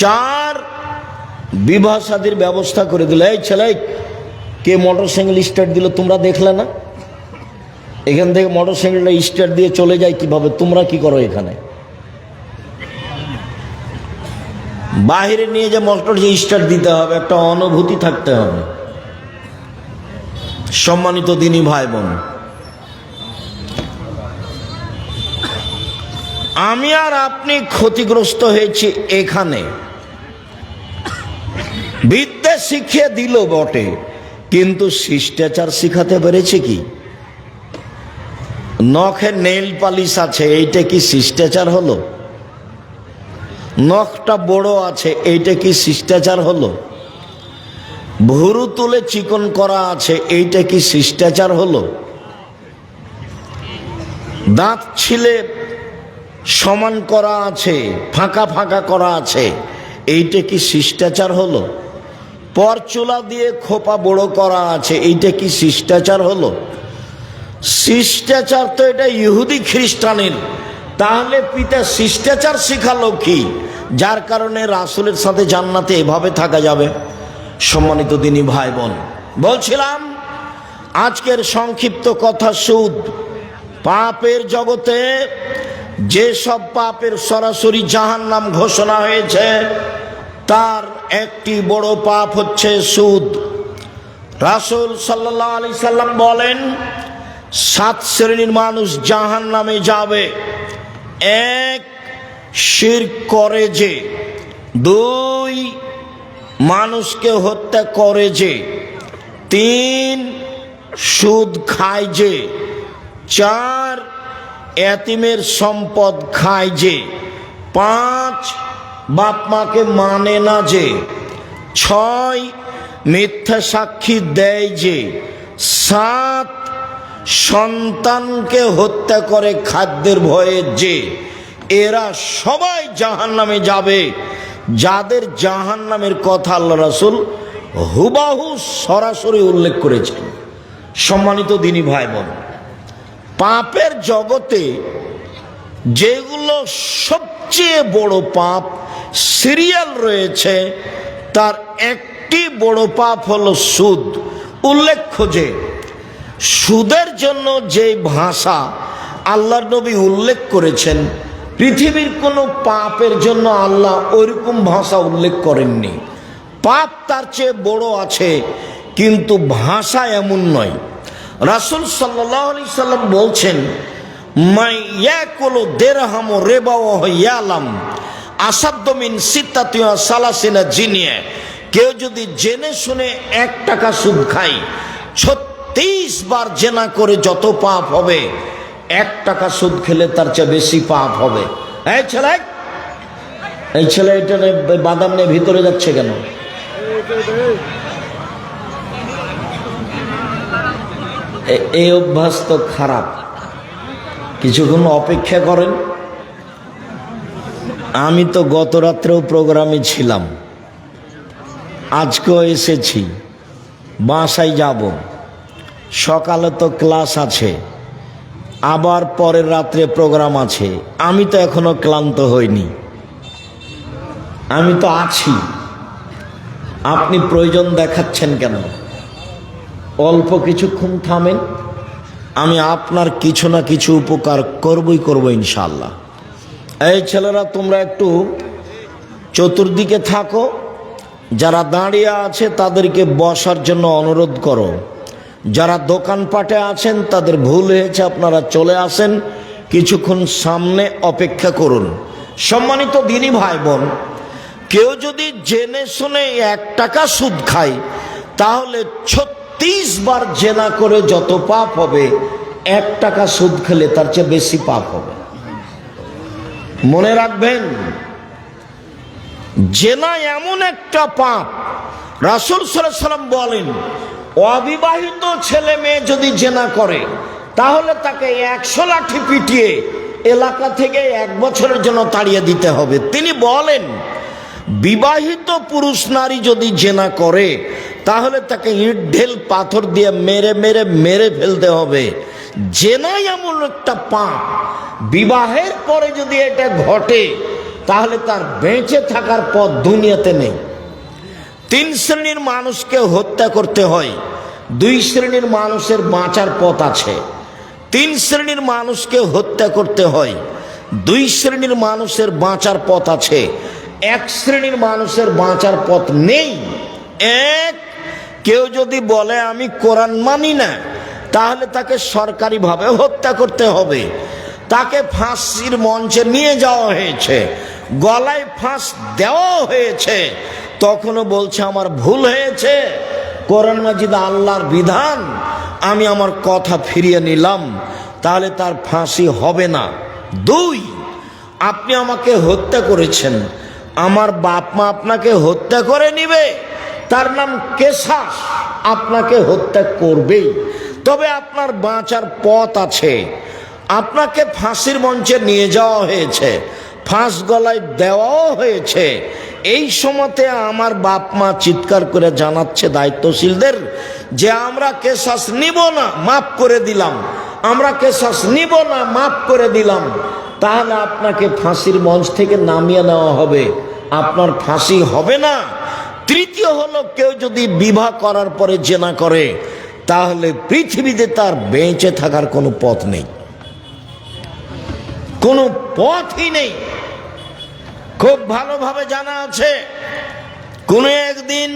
4, বিবাহ শাদীর ব্যবস্থা করে দিল। এই ছেলে, কে মোটরসাইকেল স্টার্ট দিল তোমরা দেখলে না? এখান থেকে মোটরসাইকেলটা স্টার্ট দিয়ে চলে যায় কিভাবে? তোমরা কি করো এখানে? বাহিরে নিয়ে যে মোটর যে স্টার্ট দিতে হবে, একটা অনুভূতি থাকতে হবে। সম্মানিত দিনী ভাই বোন, আমি আর আপনি ক্ষতিগ্রস্ত হয়েছি এখানে। বিদ্যা শিখিয়ে দিল বটে, কিন্তু শিষ্টাচার শিখাতে পেরেছে কি? নখে নেইল পালিশ আছে, এইটা কি শিষ্টাচার হলো? নখটা বড় আছে, এইটা কি শিষ্টাচার হলো? ভুরু তুলে চিকন করা আছে, এইটা কি শিষ্টাচার হলো? দাঁত ছিলে সমান করা আছে, ফাঁকা ফাঁকা করা আছে, এইটা কি শিষ্টাচার হলো? পরচুলা দিয়ে খোপা বড় করা আছে, এইটা কি শিষ্টাচার হলো? শিষ্টাচার তো এটা ইহুদি খ্রিস্টানের। তাহলে পিতা শিষ্টাচার শিখালো কি, যার কারণে রাসূলের সাথে জান্নাতে এভাবে থাকা যাবে? সম্মানিত দিনী ভাই বোন, বলছিলাম আজকের সংক্ষিপ্ত কথা, সুদ। পাপের জগতে যেসব পাপের সরাসরি জাহান্নাম ঘোষণা হয়েছে, তার একটি বড় পাপ হচ্ছে সুদ। রাসূল সাল্লাল্লাহু আলাইহি সাল্লাম বলেন, 7 শ্রেণীর মানুষ জাহান্নামে যাবে। 1, শিরক করে যে। 2, মানুষকে হত্যা করে যে। 3, সুদ খায় যে। 4, এতিমের সম্পদ খায় যে। 5, বাপ মাকে মানে না যে। 6, মিথ্যা সাক্ষী দেয় যে। 7, সন্তানকে হত্যা করে খাদ্যের ভয়ে যে। এরা সবাই জাহান্নামে যাবে। যাদের জাহান্নামের কথা আল্লাহ রাসূল হুবাহু সরাসরি উল্লেখ করেছেন। সম্মানিত দিনী ভাই বোন, পাপের জগতে যেগুলো সবচেয়ে বড় পাপ সিরিয়াল রয়েছে, তার একটি বড় পাপ হলো সুদ। উল্লেখ্য যে সুদের জন্য যে ভাষা আল্লাহর নবী উল্লেখ করেছেন, পৃথিবীর কোনো পাপের জন্য আল্লাহ ওইরকম ভাষা উল্লেখ করেননি। পাপ তার চেয়ে বড় আছে, কিন্তু ভাষা এমন নয়। রাসূল সাল্লাল্লাহু আলাইহি সাল্লাম বলছেন, মাই ইয়াকুলু দিরহাম রিবা ওয়া ইয়ালাম আসাদ্দু মিন সিত্তাতি ওয়া সালাসিনা জিনিয়া। কেউ যদি জেনে শুনে 1 টাকা সুদ খায়, 36 বার জেনা করে যত পাপ হবে, 1 টাকা সুদ খেলে তার চেয়ে বেশি পাপ হবে। এই ছেলে এটা বাদাম নিয়ে ভিতরে যাচ্ছে কেন? এই অভ্যাস তো খারাপ। কিছুক্ষণ অপেক্ষা করেন। আমি তো গত রাত্রেও প্রোগ্রামে ছিলাম, আজকেও এসেছি, বাসায় যাব। সকালে তো ক্লাস আছে, আবার পরের রাত্রে প্রোগ্রাম আছে। আমি তো এখনো ক্লান্ত হইনি, আমি তো আছি। আপনি প্রয়োজন দেখাচ্ছেন কেন? অল্প কিছুক্ষণ থামেন, আমি আপনার কিছু না কিছু উপকার করব ইনশাআল্লাহ। এই ছেলেরা, তোমরা একটু চতুর্দিকে থাকো। যারা দাঁড়িয়ে আছে তাদেরকে বসার জন্য অনুরোধ করো। যারা দোকানপাটে আছেন তাদের ভুল হয়েছে, আপনারা চলে আসেন, কিছুক্ষণ সামনে অপেক্ষা করুন। সম্মানিত দিনী ভাই বোন, কেউ যদি জেনে শুনে 1 টাকা সুদ খায়, তাহলে 36 বার জেনা করে যত পাপ হবে, 1 টাকা সুদ খেলে তার চেয়ে বেশি পাপ হবে। মনে রাখবেন, জেনা এমন একটা পাপ, রাসূল সাল্লাল্লাহু আলাইহি সাল্লাম বলেন, অবিবাহিত ছেলে মেয়ে যদি জেনা করে, তাহলে তাকে 100 লাঠি পিটিয়ে এলাকা থেকে 1 বছরের জন্য তাড়িয়ে দিতে হবে। তিনি বলেন, বিবাহিত পুরুষ নারী যদি জেনা করে, তাহলে তাকে ইট ঢেল পাথর দিয়ে মেরে মেরে মেরে ফেলতে হবে। জেনা এমন একটা পাপ, বিবাহের পরে যদি এটা ঘটে, তাহলে তার বেঁচে থাকার পথ দুনিয়াতে নেই। 3 শ্রেণীর মানুষকে হত্যা করতে হয়, 2 শ্রেণীর মানুষের বাঁচার পথ আছে। 3 শ্রেণীর মানুষকে হত্যা করতে হয়, 2 শ্রেণীর মানুষের বাঁচার পথ আছে। 1 শ্রেণীর মানুষের বাঁচার পথ নেই। 1, কেউ যদি বলে আমি কোরআন মানি না, তাহলে তাকে সরকারিভাবে হত্যা করতে হবে। তাকে ফাঁসির মঞ্চে নিয়ে যাওয়া হয়েছে, গলায় ফাঁস দেওয়া হয়েছে, তখনও বলছে আমার ভুল হয়েছে, কোরআন মাজিদ আল্লাহর বিধান, আমি আমার কথা ফিরিয়ে নিলাম, তাহলে তার ফাঁসি হবে না। 2, আপনি আমাকে হত্যা করেছেন, আমার বাপ মা আপনাকে হত্যা করে নিবে, তার নাম কেসাস, আপনাকে হত্যা করবেই। তবে আপনার বাঁচার পথ আছে। আপনাকে ফাঁসির মঞ্চে নিয়ে যাওয়া হয়েছে, ফাঁস গলায় দেওয়াও হয়েছে। এই সময়তে আমার বাপ মা চিৎকার করে জানাচ্ছে দায়িত্বশীলদের যে আমরা কেসাস নিব না, মাফ করে দিলাম, আমরা কেসাস নিব না, মাফ করে দিলাম। তাহলে আপনাকে ফাঁসির মঞ্চ থেকে নামিয়ে নেওয়া হবে, আপনার ফাঁসি হবে না। তৃতীয় হলো, কেউ যদি বিবাহ করার পরে জেনা করে তাহলে পৃথিবীতে তার বেঁচে থাকার কোনো পথ নেই, কোনো পথই নেই। খুব ভালোভাবে জানা আছে, কোনো একদিন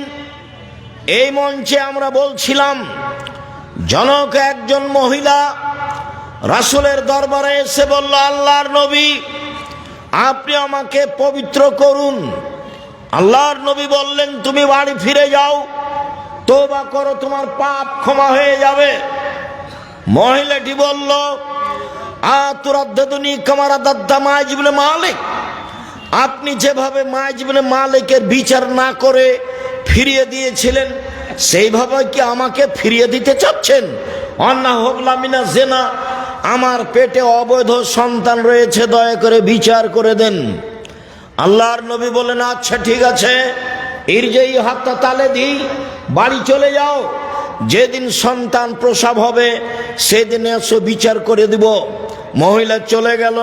এই মঞ্চে আমরা বলছিলাম, জনক একজন মহিলা রাসূলের দরবারে এসে বলল, আল্লাহর নবী আপনি আমাকে পবিত্র করুন। আল্লাহর নবী বললেন, তুমি বাড়ি ফিরে যাও, তওবা করো, তোমার পাপ ক্ষমা হয়ে যাবে। মহিলাটি বলল, আতুরাদ্দাদুনি কামা রাদাদ্দা মাইজ ইবনে মালিক, আপনি যেভাবে মাইজ ইবনে মালিকের বিচার না করে ফিরিয়ে দিয়েছিলেন সেইভাবে কি আমাকে ফিরিয়ে দিতে চাচ্ছেন? অন্না হবলামিনা জেনা, আমার পেটে অবৈধ সন্তান রয়েছে, দয়া করে বিচার করে দেন। আল্লাহর নবী বলেন, আচ্ছা ঠিক আছে, ইরজাই হাত্তা তালে দিই, বাড়ি চলে যাও, যেদিন সন্তান প্রসব হবে সেদিন এসো, বিচার করে দিব। মহিলা চলে গেল,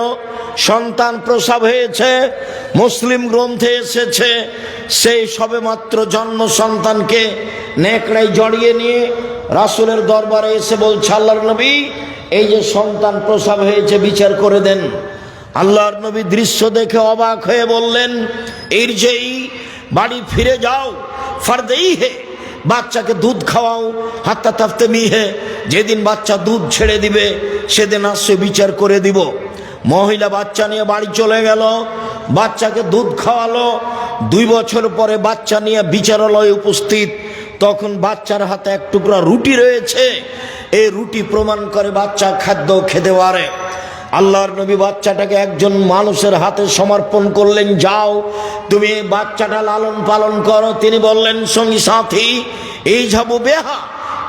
সন্তান প্রসব হয়েছে, মুসলিম গ্রন্থে এসেছে, সেই সবে মাত্র জন্ম সন্তানকে নেকড়ায় জড়িয়ে নিয়ে রাসূলের দরবারে এসে বলছে, আল্লাহর নবী এই যে সন্তান প্রসব হয়েছে, বিচার করে দেন। আল্লাহর নবী দৃশ্য দেখে অবাক হয়ে বললেন, ইরজাই, বাড়ি ফিরে যাও, ফারদেই হে, বাচ্চাকে দুধ খাওয়াও, হাত্তা তাফতে মিহে, যেদিন বাচ্চা দুধ ছেড়ে দিবে সেদিন আসছে, বিচার করে দিব। মহিলা বাচ্চা নিয়ে বাড়ি চলে গেল, বাচ্চাকে দুধ খাওয়ালো। 2 বছর পরে বাচ্চা নিয়ে বিচারালয়ে উপস্থিত, তখন বাচ্চার হাতে এক টুকরা রুটি রয়েছে। এই রুটি প্রমাণ করে বাচ্চা খাদ্য খেতে পারে। আল্লাহর নবী বাচ্চাটাকে একজন মানুষের হাতে সমর্পণ করলেন, যাও তুমি বাচ্চাটা লালন পালন করো। তিনি বললেন, সঙ্গী সাথী এই যাবো বেহা,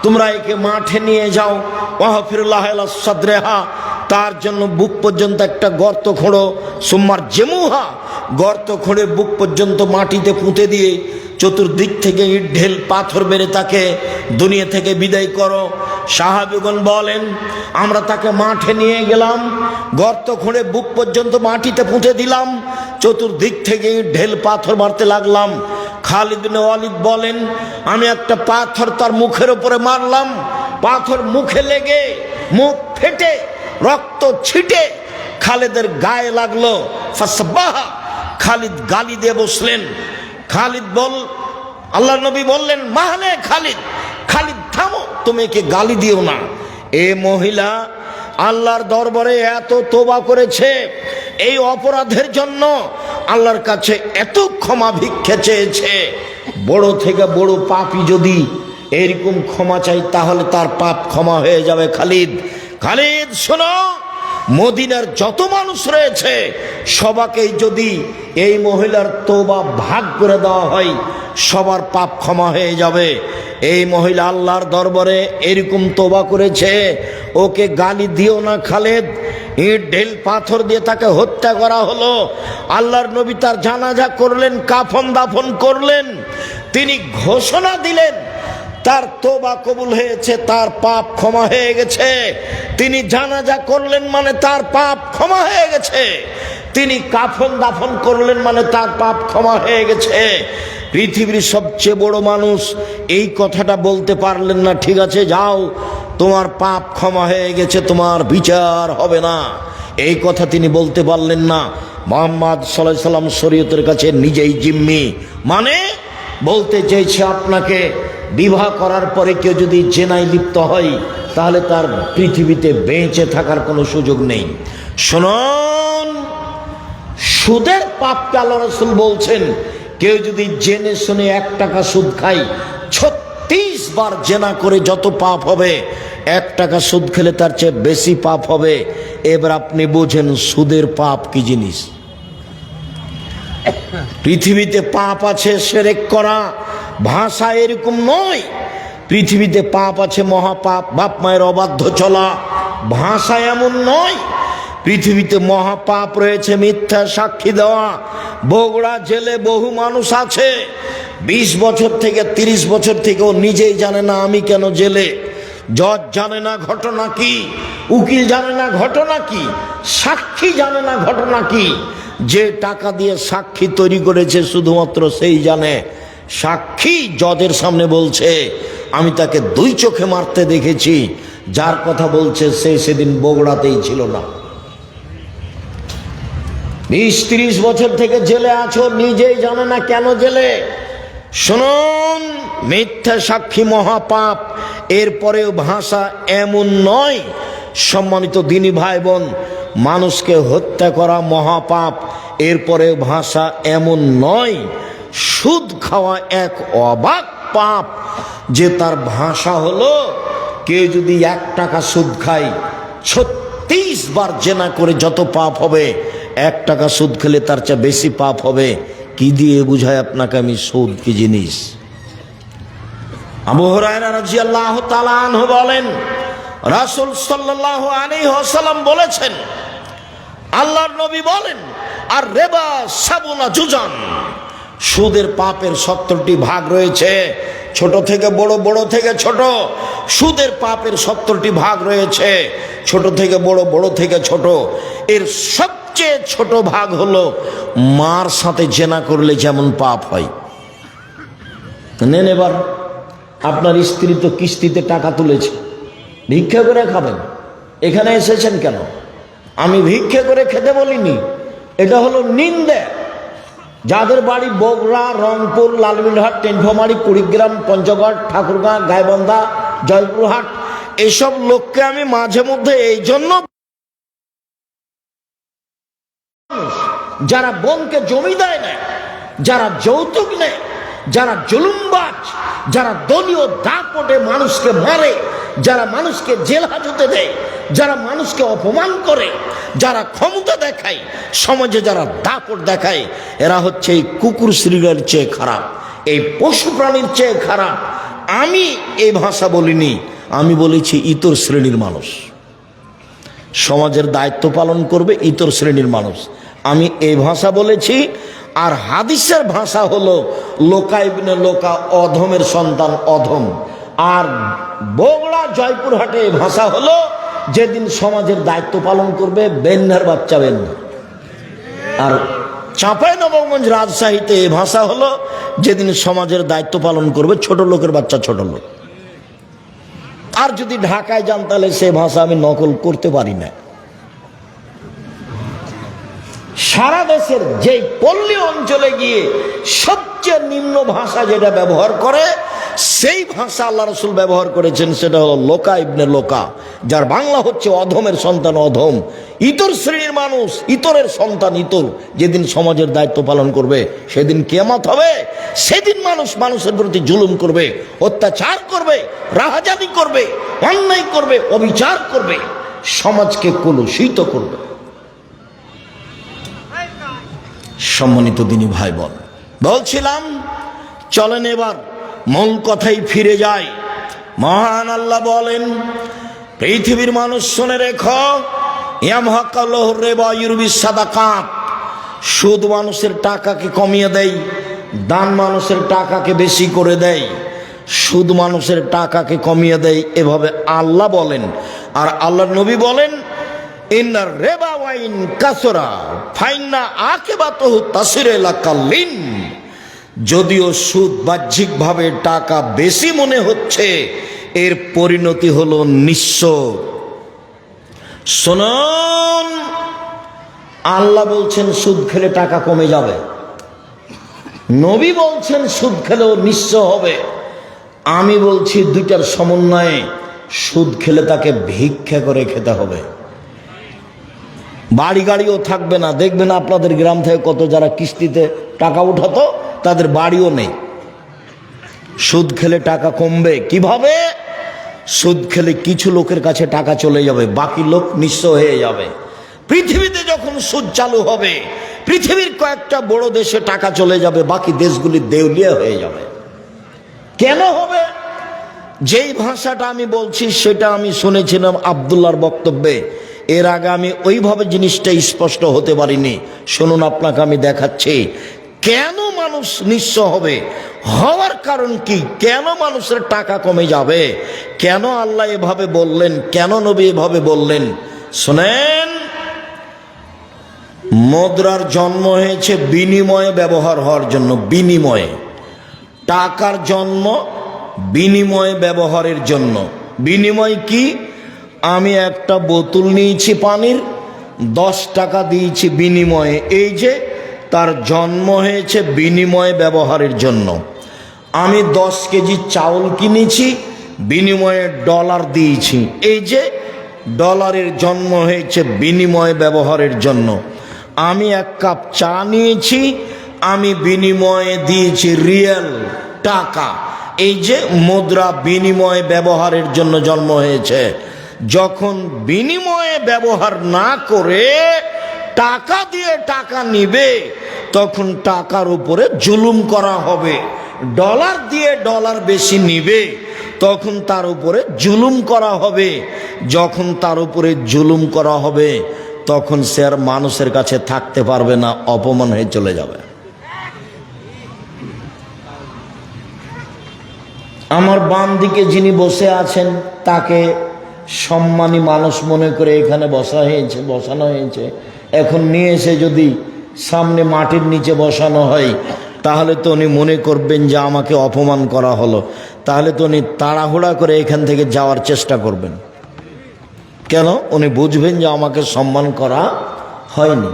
তোমরা একে মাঠে নিয়ে যাও, ওয়াহফিরুল্লাহ আলা সাদরেহা, তার জন্য বুক পর্যন্ত একটা গর্ত খোঁড়ো, সুম্মার জেমুহা, গর্ত খুঁড়ে বুক পর্যন্ত মাটিতে পুঁতে দিয়ে চতুর্দিক থেকে ইট ঢেল পাথর মেরে তাকে দুনিয়া থেকে বিদায় করো। সাহাবীগণ বলেন, আমরা তাকে মাঠে নিয়ে গেলাম, গর্ত খুঁড়ে বুক পর্যন্ত মাটিতে পুঁতে দিলাম, চতুর্দিক থেকে ইট ঢেল পাথর মারতে লাগলাম। খালিদ বিন ওয়ালিদ বলেন, আমি একটা পাথর তার মুখের উপরে মারলাম, পাথর মুখে লেগে মুখ ফেটে রক্ত ছিটে খালিদের গায়ে লাগলো। ফাসবাহা, খালিদ গালি দিয়ে বসলেন। খালিদ আল্লাহ নবী বললেন, মাহলে খালিদ, খালিদ থামো, তুমি একে গালি দিও না। এ মহিলা আল্লাহর দরবারে এত তওবা করেছে, এই অপরাধের জন্য আল্লাহর কাছে এত ক্ষমা ভিক্ষা চেয়েছে। বড় থেকে বড় পাপী যদি এরকম ক্ষমা চাই তাহলে তার পাপ ক্ষমা হয়ে যাবে। খালিদ, খালিদ শোনো, মদিনার যত মানুষ রয়েছে সবাকেই যদি এই মহিলার তওবা ভাগ করে দেওয়া হয় সবার পাপ ক্ষমা হয়ে যাবে। এই মহিলা আল্লাহর দরবারে এরকম তওবা করেছে, ওকে গালি দিও না খালিদ। ইট ঢেল পাথর দিয়ে তাকে হত্যা করা হলো। আল্লাহর নবী তার জানাজা করলেন, কাফন দাফন করলেন। তিনি ঘোষণা দিলেন তার তওবা কবুল হয়েছে, তার পাপ ক্ষমা হয়ে গেছে। তিনি জানাজা করলেন মানে তার পাপ ক্ষমা হয়ে গেছে। তিনি কাফন দাফন করলেন মানে তার পাপ ক্ষমা হয়ে গেছে। পৃথিবীর সবচেয়ে বড় মানুষ এই কথাটা বলতে পারলেন না, ঠিক আছে যাও, তোমার পাপ ক্ষমা হয়ে গেছে, তোমার বিচার হবে না, এই কথা তিনি বলতে পারলেন না। মুহাম্মদ সাল্লাল্লাহু আলাইহি সাল্লাম শরীয়তের কাছে নিজেই জিম্মি, মানে বলতে চেয়েছে আপনাকে বিবাহ করার পরে কেউ যদি জেনায় লিপ্ত হয় তাহলে তার পৃথিবীতে বেঁচে থাকার কোনো সুযোগ নেই। শুনুন, সুদের পাপকে আল্লাহ রাসূল বলছেন, কেউ যদি জেনে শুনে 1 টাকা সুদ খায় 36 বার জেনা করে যত পাপ হবে, 1 টাকা সুদ খেলে তার চেয়ে বেশি পাপ হবে। এবার আপনি বোঝেন সুদের পাপ কি জিনিস। পৃথিবীতে পাপ আছে শিরক করা, ভাষা এরকম নয়। পৃথিবীতে পাপ আছে মহাপাপ, বাপ মায়ের অবাধ্য চলা, ভাষা এমন নয়। পৃথিবীতে মহাপাপ রয়েছে মিথ্যা সাক্ষী দেওয়া। বগুড়া জেলে বহু মানুষ আছে 20 বছর থেকে 30 বছর থেকে ও নিজেই জানে না আমি কেন জেলে। জজ জানে না ঘটনা কি, উকিল জানে না ঘটনা কি, সাক্ষী জানে না ঘটনা কি। যে টাকা দিয়ে সাক্ষী তৈরি করেছে শুধুমাত্র সেই জানে। সাক্ষী জজের সামনে বলছে আমি তাকে 2 চোখে মারতে দেখেছি, যার কথা বলছে সে সেদিন বগুড়াতেই ছিল না। 20-30 বছর থেকে জেলে আছো, নিজেই জানে না কেন জেলে। শুনুন, মিথ্যা সাক্ষী মহাপাপ। এরপরেও ভাষা এমন নয়। সম্মানিত দিনী ভাই বোন, মানুষকে হত্যা করা মহাপাপ, এরপরেও ভাষা এমন নয়। সুদ খাওয়া এক অবাক পাপ, যে তার ভাষা হলো কেউ যদি 1 টাকা সুদ খায় 36 বার জেনা করে যত পাপ হবে, 1 টাকা সুদ খেলে তার চেয়ে বেশি পাপ হবে। কি দিয়ে বুঝায় আপনাকে আমি সুদ কি জিনিস? আবু হুরায়রা রাদিয়াল্লাহু তাআলা আনহু বলেন, রাসূল সাল্লাল্লাহু আলাইহি ওয়াসাল্লাম বলেছেন, আল্লাহর নবী বলেন, আর রিবা সাবুনা জুজান, সুদের পাপের 70টি ভাগ রয়েছে, ছোট থেকে বড়, বড় থেকে ছোট। সুদের পাপের 70টি ভাগ রয়েছে, ছোট থেকে বড়, বড় থেকে ছোট। এর সবচেয়ে ছোট ভাগ হলো মার সাথে জেনা করলে যেমন পাপ হয়। নেন, এবার আপনার স্ত্রী তো কিস্তিতে টাকা তুলেছে, ভিক্ষা করে খাবেন। এখানে এসেছেন কেন? আমি ভিক্ষা করে খেতে বলিনি, এটা হলো নিন্দে। যাদের বাড়ি বগুড়া, রংপুর, লালমিনহাট, টেনফামারী, কুড়িগ্রাম, পঞ্চগড়, ঠাকুরগাঁ, গাইবান্ধা, জয়পুরহাট, এসব লোককে আমি মাঝে মধ্যে এই জন্য, যারা বোনকে জমি দেয় না, যারা যৌতুক নেয়, যারা জুলুমবাজ, যারা দলীয় দাপটে মানুষকে মারে, যারা মানুষকে জেল হাজতে দেয়, যারা মানুষকে অপমান করে, যারা ক্ষমতা দেখায়, সমাজে যারা দাপট দেখায়, এরা হচ্ছে এই কুকুর শ্রীরের চেয়ে খারাপ, এই পশু প্রাণীর চেয়ে খারাপ। আমি এই ভাষা বলিনি, আমি বলেছি ইতর শ্রেণীর মানুষ সমাজের দায়িত্ব পালন করবে, ইতর শ্রেণীর মানুষ, আমি এই ভাষা বলেছি। আর হাদিসের ভাষা হলো লোকা ইবনে লোকা, অধমের সন্তান অধম। আর বগুড়া, জয়পুরহাটে এই ভাষা হলো যেদিন সমাজের দায়িত্ব পালন করবে বেন্নার বাচ্চা বেন্না। আর চাঁপাইনবাবগঞ্জ, রাজশাহীতে এই ভাষা হলো যেদিন সমাজের দায়িত্ব পালন করবে ছোট লোকের বাচ্চা ছোট লোক। আর যদি ঢাকায় যান তাহলে সে ভাষা আমি নকল করতে পারি না। সারা দেশের যেই পল্লী অঞ্চলে গিয়ে সবচেয়ে নিম্ন ভাষা যেটা ব্যবহার করে, সেই ভাষা আল্লাহ রাসূল ব্যবহার করেছেন, সেটা হলো লোকা ইবনে লোকা, যার বাংলা হচ্ছে অধমের সন্তান অধম, ইতর শ্রেণীর মানুষ, ইতরের সন্তান ইতর। যেদিন সমাজের দায়িত্ব পালন করবে সেদিন কিয়ামত হবে। সেদিন মানুষ মানুষের প্রতি জুলুম করবে, অত্যাচার করবে, রাহাজানি করবে, অন্যায় করবে, অবিচার করবে, সমাজকে কলুষিত করবে। সম্মানিত দিনী ভাই বোন, বলছিলাম চলেন এবার মূল কথাই ফিরে যায়। মহান আল্লাহ বলেন, পৃথিবীর মানুষ শুনে রেখো, ইয়ামহাকাল্লাহু রিবা ইউরবিস সাদাকাত, সুদ মানুষের টাকাকে কমিয়ে দেয়, দান মানুষের টাকাকে বেশি করে দেয়। সুদ মানুষের টাকাকে কমিয়ে দেয়, এভাবে আল্লাহ বলেন। আর আল্লাহর নবী বলেন, ইন্নার রিবা ওয়াইন কাসরা ফাইন্না আকিবাতুহু তাসিরু ইলা কাল্লিন, যদিও সুদ বাহ্যিকভাবে টাকা বেশি মনে হচ্ছে, এর পরিণতি হলো নিঃস্ব। শুনুন, আল্লাহ বলছেন সুদ খেলে টাকা কমে যাবে, নবী বলছেন সুদ খেলেও নিঃস্ব হবে। আমি বলছি দুইটার সমন্বয়ে, সুদ খেলে তাকে ভিক্ষা করে খেতে হবে। বাড়ি গাড়িও থাকবে না। দেখবেন আপনাদের গ্রাম থেকে কত যারা কিস্তিতে টাকা উঠাতো, তাদের বাড়িও নেই। সুদ খেলে টাকা কমবে কিভাবে? সুদ খেলে কিছু লোকের কাছে টাকা চলে যাবে, বাকি লোক নিঃস্ব হয়ে যাবে। পৃথিবীতে যখন সুদ চালু হবে, পৃথিবীর কয়েকটা বড় দেশে টাকা চলে যাবে, বাকি দেশগুলি দেউলিয়া হয়ে যাবে। কেন হবে? যেই ভাষাটা আমি বলছি সেটা আমি শুনেছিলাম আব্দুল্লাহর বক্তব্যে। এর আগে আমি ওইভাবে জিনিসটা স্পষ্ট হতে পারিনি। শুনুন, আপনাকে আমি দেখাচ্ছি কেন মানুষ নিঃস্ব হবে, হওয়ার কারণ কি, কেন মানুষের টাকা কমে যাবে, কেন আল্লাহ এভাবে বললেন, কেন নবী এভাবে বললেন। শোনেন, মুদ্রার জন্ম হয়েছে বিনিময়ে ব্যবহার হওয়ার জন্য। বিনিময়ে, টাকার জন্ম বিনিময়ে ব্যবহারের জন্য। বিনিময় কি? আমি একটা বোতল নিয়েছি পানির, 10 টাকা দিয়েছি বিনিময়ে। এই যে তার জন্ম হয়েছে বিনিময়ে ব্যবহারের জন্য। আমি 10 কেজি চাউল কিনেছি, বিনিময়ে ডলার দিয়েছি। এই যে ডলারের জন্ম হয়েছে বিনিময়ে ব্যবহারের জন্য। আমি 1 কাপ চা নিয়েছি, আমি বিনিময়ে দিয়েছি রিয়াল, টাকা। এই যে মুদ্রা বিনিময়ে ব্যবহারের জন্য জন্ম হয়েছে। যখন বিনিময়ে ব্যবহার না করে টাকা দিয়ে টাকা নিবে, তখন টাকার উপরে জুলুম করা হবে। ডলার দিয়ে ডলার বেশি নিবে, তখন তার উপরে জুলুম করা হবে। যখন তার উপরে জুলুম করা হবে, তখন সে আর মানুষের কাছে থাকতে পারবে না, অপমান হয়ে চলে যাবে। আমার বাম দিকে যিনি বসে আছেন, তাকে সম্মানী মানুষ মনে করে এখানে বসানো হয়েছে। এখন নিয়ে এসে যদি সামনে মাটির নিচে বসানো হয়, তাহলে তো উনি মনে করবেন যে আমাকে অপমান করা হলো। তাহলে তো উনি তাড়াহুড়া করে এখান থেকে যাওয়ার চেষ্টা করবেন। কেন? উনি বুঝবেন যে আমাকে সম্মান করা হয়নি।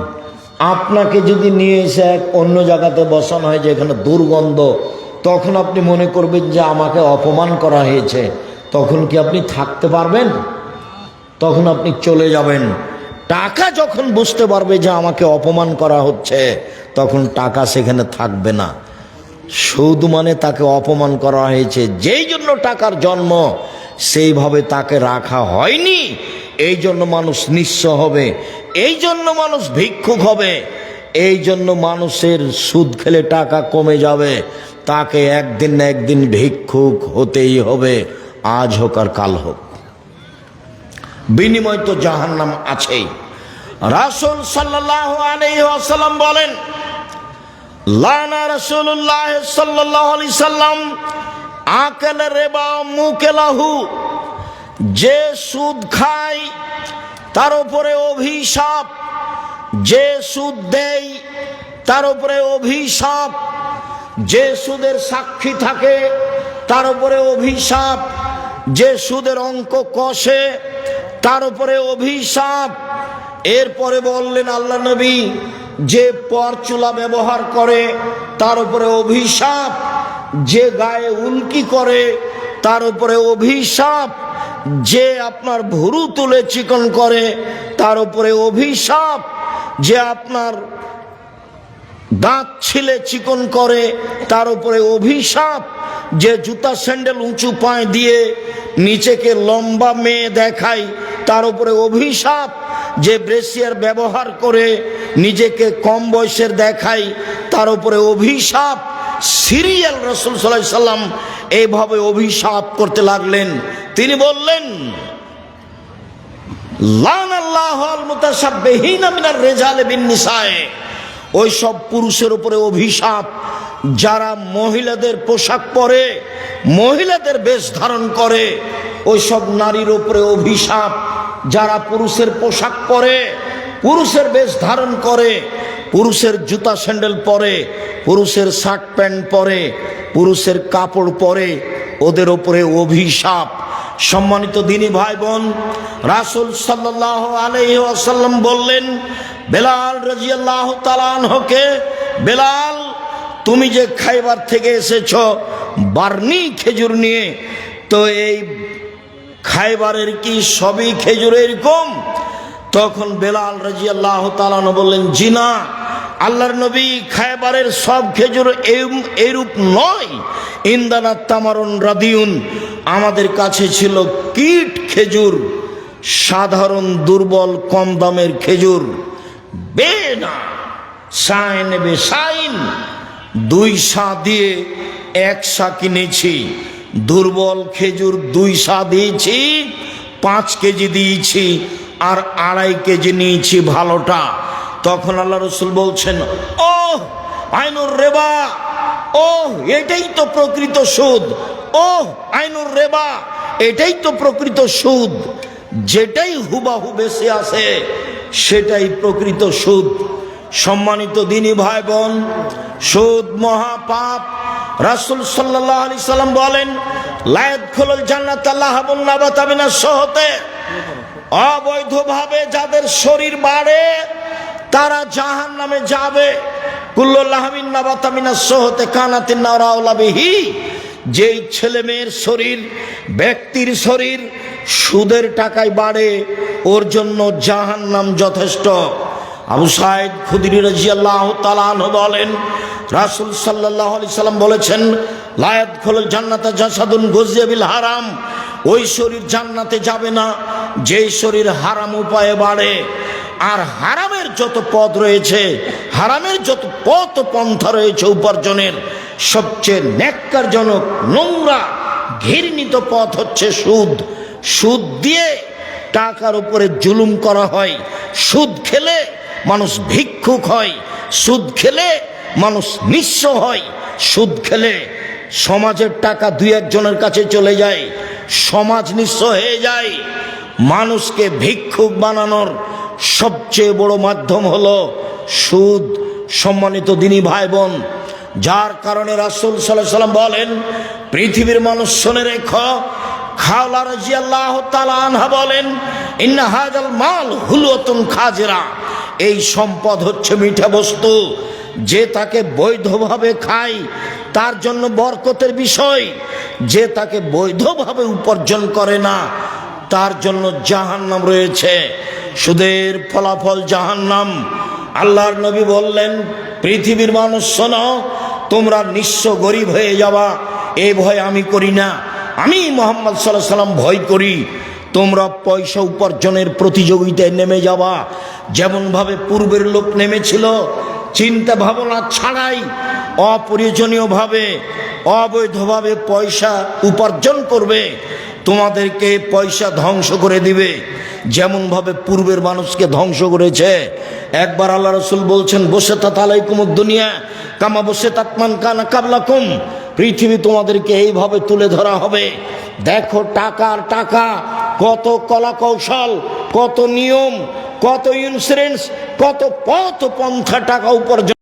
আপনাকে যদি নিয়ে এসে এক অন্য জায়গাতে বসানো হয়, যে এখানে দুর্গন্ধ, তখন আপনি মনে করবেন যে আমাকে অপমান করা হয়েছে। তখন কি আপনি থাকতে পারবেন? তখন আপনি চলে যাবেন। টাকা যখন বুঝতে পারবে যে আমাকে অপমান করা হচ্ছে, তখন টাকা সেখানে থাকবে না। সুদ মানে তাকে অপমান করা হয়েছে, যেই জন্য টাকার জন্ম, সেইভাবে তাকে রাখা হয়নি। এই জন্য মানুষ নিঃস্ব হবে, এই জন্য মানুষ ভিক্ষুক হবে, এই জন্য মানুষের সুদ খেলে টাকা কমে যাবে। তাকে একদিন না একদিন ভিক্ষুক হতেই হবে, আজ হোক আর কাল হোক। বিনিময় তো জাহান্নাম আছেই। রাসূল সাল্লাল্লাহু আলাইহি ওয়াসাল্লাম বলেন, লানা রাসূলুল্লাহ সাল্লাল্লাহু আলাইহি সাল্লাম আকাল রিবা মুকেলাহু। যে সুদ খায় তার উপরে অভিশাপ, যে সুদ দেয় তার উপরে অভিশাপ, যে সুদের সাক্ষী থাকে তার উপরে অভিশাপ, যে সুদের অঙ্ক কষে তার উপরে অভিশাপ। এরপরে বললেন আল্লাহ নবী, যে পরচুলা ব্যবহার করে তার উপরে অভিশাপ, যে গায়ে উল্কি করে তার উপরে অভিশাপ, যে আপনার ভুরু তুলে চিকন করে তার উপরে অভিশাপ, যে আপনার দাঁত ছিলে চিকন করে তার উপরে অভিশাপ, যে জুতা স্যান্ডেল উঁচু পায়ে দিয়ে নিচেকে লম্বা মেয়ে দেখায় তার উপরে অভিশাপ, যে ব্রেসিয়ার ব্যবহার করে নিজেকে কম বয়সের দেখায় তার উপরে অভিশাপ। সিরিয়াল রাসূল সাল্লাল্লাহু আলাইহি সাল্লাম এইভাবে অভিশাপ করতে লাগলেন। তিনি বললেন, লানাল্লাহুল মুতাশাব্বিহিনা মিনার রিজালি বিন নিসায়ে। ওই সব পুরুষের উপরে অভিশাপ যারা মহিলাদের পোশাক পরে, মহিলাদের বেশ ধারণ করে। ওই সব নারীর উপরে অভিশাপ যারা পুরুষের পোশাক পরে, পুরুষের বেশ ধারণ করে, পুরুষের জুতা স্যান্ডেল পরে, পুরুষের শার্ট প্যান্ট পরে, পুরুষের কাপড় পরে, ওদের উপরে অভিশাপ। সম্মানিত দিনী ভাই বোন, রাসূল সাল্লাল্লাহু আলাইহি ওয়াসাল্লাম বললেন বেলাল রাদিয়াল্লাহু তাআলা আনহুকে, বেলাল তুমি যে খাইবার থেকে এসেছো বার্নি খেজুর নিয়ে, তো এই খাইবারের কি সবই খেজুর এরকম? তখন বেলাল রাদিয়াল্লাহু তাআলা আনহু বললেন, জি না, আল্লাহর নবী, খাইবারের সব খেজুর এইরূপ নয়। ইন্দানা তামারুন রাদিউন, আমাদের কাছে ছিল কীট খেজুর, সাধারণ দুর্বল কম দামের খেজুর। বেনা সাইন বে সাইন, 2 সা দিয়ে 1 সা কিনেছি। দুর্বল খেজুর 2 সা দিয়েছি, 5 কেজি দিয়েছি, আর 2.5 কেজি নিয়েছি ভালোটা। তখন আল্লাহ রসুল বলছেন, ও আইনুর রেবা, ও এটাই তো প্রকৃত সুদ, ও আইনুর রেবা, এটাই তো প্রকৃত সুদ। যেটাই হুবাহু বেশি আসে সেটাই প্রকৃত সুদ। সম্মানিত দিনী ভাই বোন, সুদ মহাপাপ। রাসূল সাল্লাল্লাহু আলাইহি সাল্লাম বলেন, লা ইয়াদখুলুল জান্নাতা লাহাবুন নাবাতা মিনাস সহতে, অবৈধভাবে যাদের শরীর বাড়ে তারা জাহান্নামে যাবে। কুল্লু লাহামিন নাবাতা মিনাস সহতে কানাতিন নার আওলা বিহি, যেই ছেলে মেয়ের শরীর, ব্যক্তির শরীর সুদের টাকায় বাড়ে, ওর জন্য জাহান্নাম যথেষ্ট। আবু সাঈদ খুদরি রাদিয়াল্লাহু তাআলা আনহু বলেন, রাসূল সাল্লাল্লাহু আলাইহি সাল্লাম বলেছেন, লা ইয়াদখুলুল জান্নাতা জাসাদুন গুযিয়া বিল হারাম, ওই শরীর জান্নাতে যাবে না যেই শরীর হারাম উপায়ে বাড়ে। আর হারামের যত পথ রয়েছে, হারামের যত পথ পন্থা রয়েছে উপার্জনের, সবচেয়ে ন্যাক্কারজনক, নোংরা, ঘৃণিত পথ হচ্ছে সুদ। সুদ দিয়ে টাকার উপরে জুলুম করা হয়। সুদ খেলে মানুষ ভিক্ষুক হয়, সুদ খেলে মানুষ নিঃস্ব হয়, সুদ খেলে সমাজের টাকা 2-1 জনের কাছে চলে যায়, সমাজ নিঃস্ব হয়ে যায়। মানুষকে ভিক্ষুক বানানোর সবচেয়ে বড় মাধ্যম হলো সুদ। সম্মানিত দিনী ভাই বোন, যার কারণে রাসূল সাল্লাল্লাহু আলাইহি সাল্লাম বলেন, পৃথিবীর মানুষ শুনে রেখো, খাওলা রাদিয়াল্লাহু তাআলা আনহা বলেন, ইন্না হাযাল মাল হুলওয়াতুন খাজিরা, এই সম্পদ হচ্ছে মিঠা বস্তু, যে তাকে বৈধভাবে খায় তার জন্য বরকতের বিষয়, যে তাকে বৈধভাবে উপার্জন করে না তার জন্য জাহান্নাম রয়েছে। সুদের ফলাফল জাহান্নাম। আল্লাহর নবী বললেন, পৃথিবীর মানুষ শোনো, তোমরা নিঃস্ব গরিব হয়ে যাবা, এই ভয় আমি করি না, আমি মুহাম্মদ সাল্লাল্লাহু আলাইহি সাল্লাম ভয় করি। তোমরা পয়সা উপার্জনের প্রতিযোগিতায় নেমে যাবা, যেমন ভাবে পূর্বের লোক নেমেছিল, চিন্তা ভাবনা ছাড়াই অপ্রয়োজনীয় ভাবে, অবৈধভাবে পয়সা উপার্জন করবে। তোমাদেরকে পয়সা ধ্বংস করে দিবে, যেমন ভাবে পূর্বের মানুষকে ধ্বংস করেছে। একবার আল্লাহ রাসূল বলছেন, বসাতাত আলাইকুমুদ দুনিয়া কামা বসাতাত মান কানা কাবলাকুম, পৃথিবী তোমাদেরকে এইভাবে তুলে ধরা হবে। দেখো টাকার টাকা, কত কলা কৌশল, কত নিয়ম, কত ইন্স্যুরেন্স, কত পথ পন্থা টাকা উপার্জন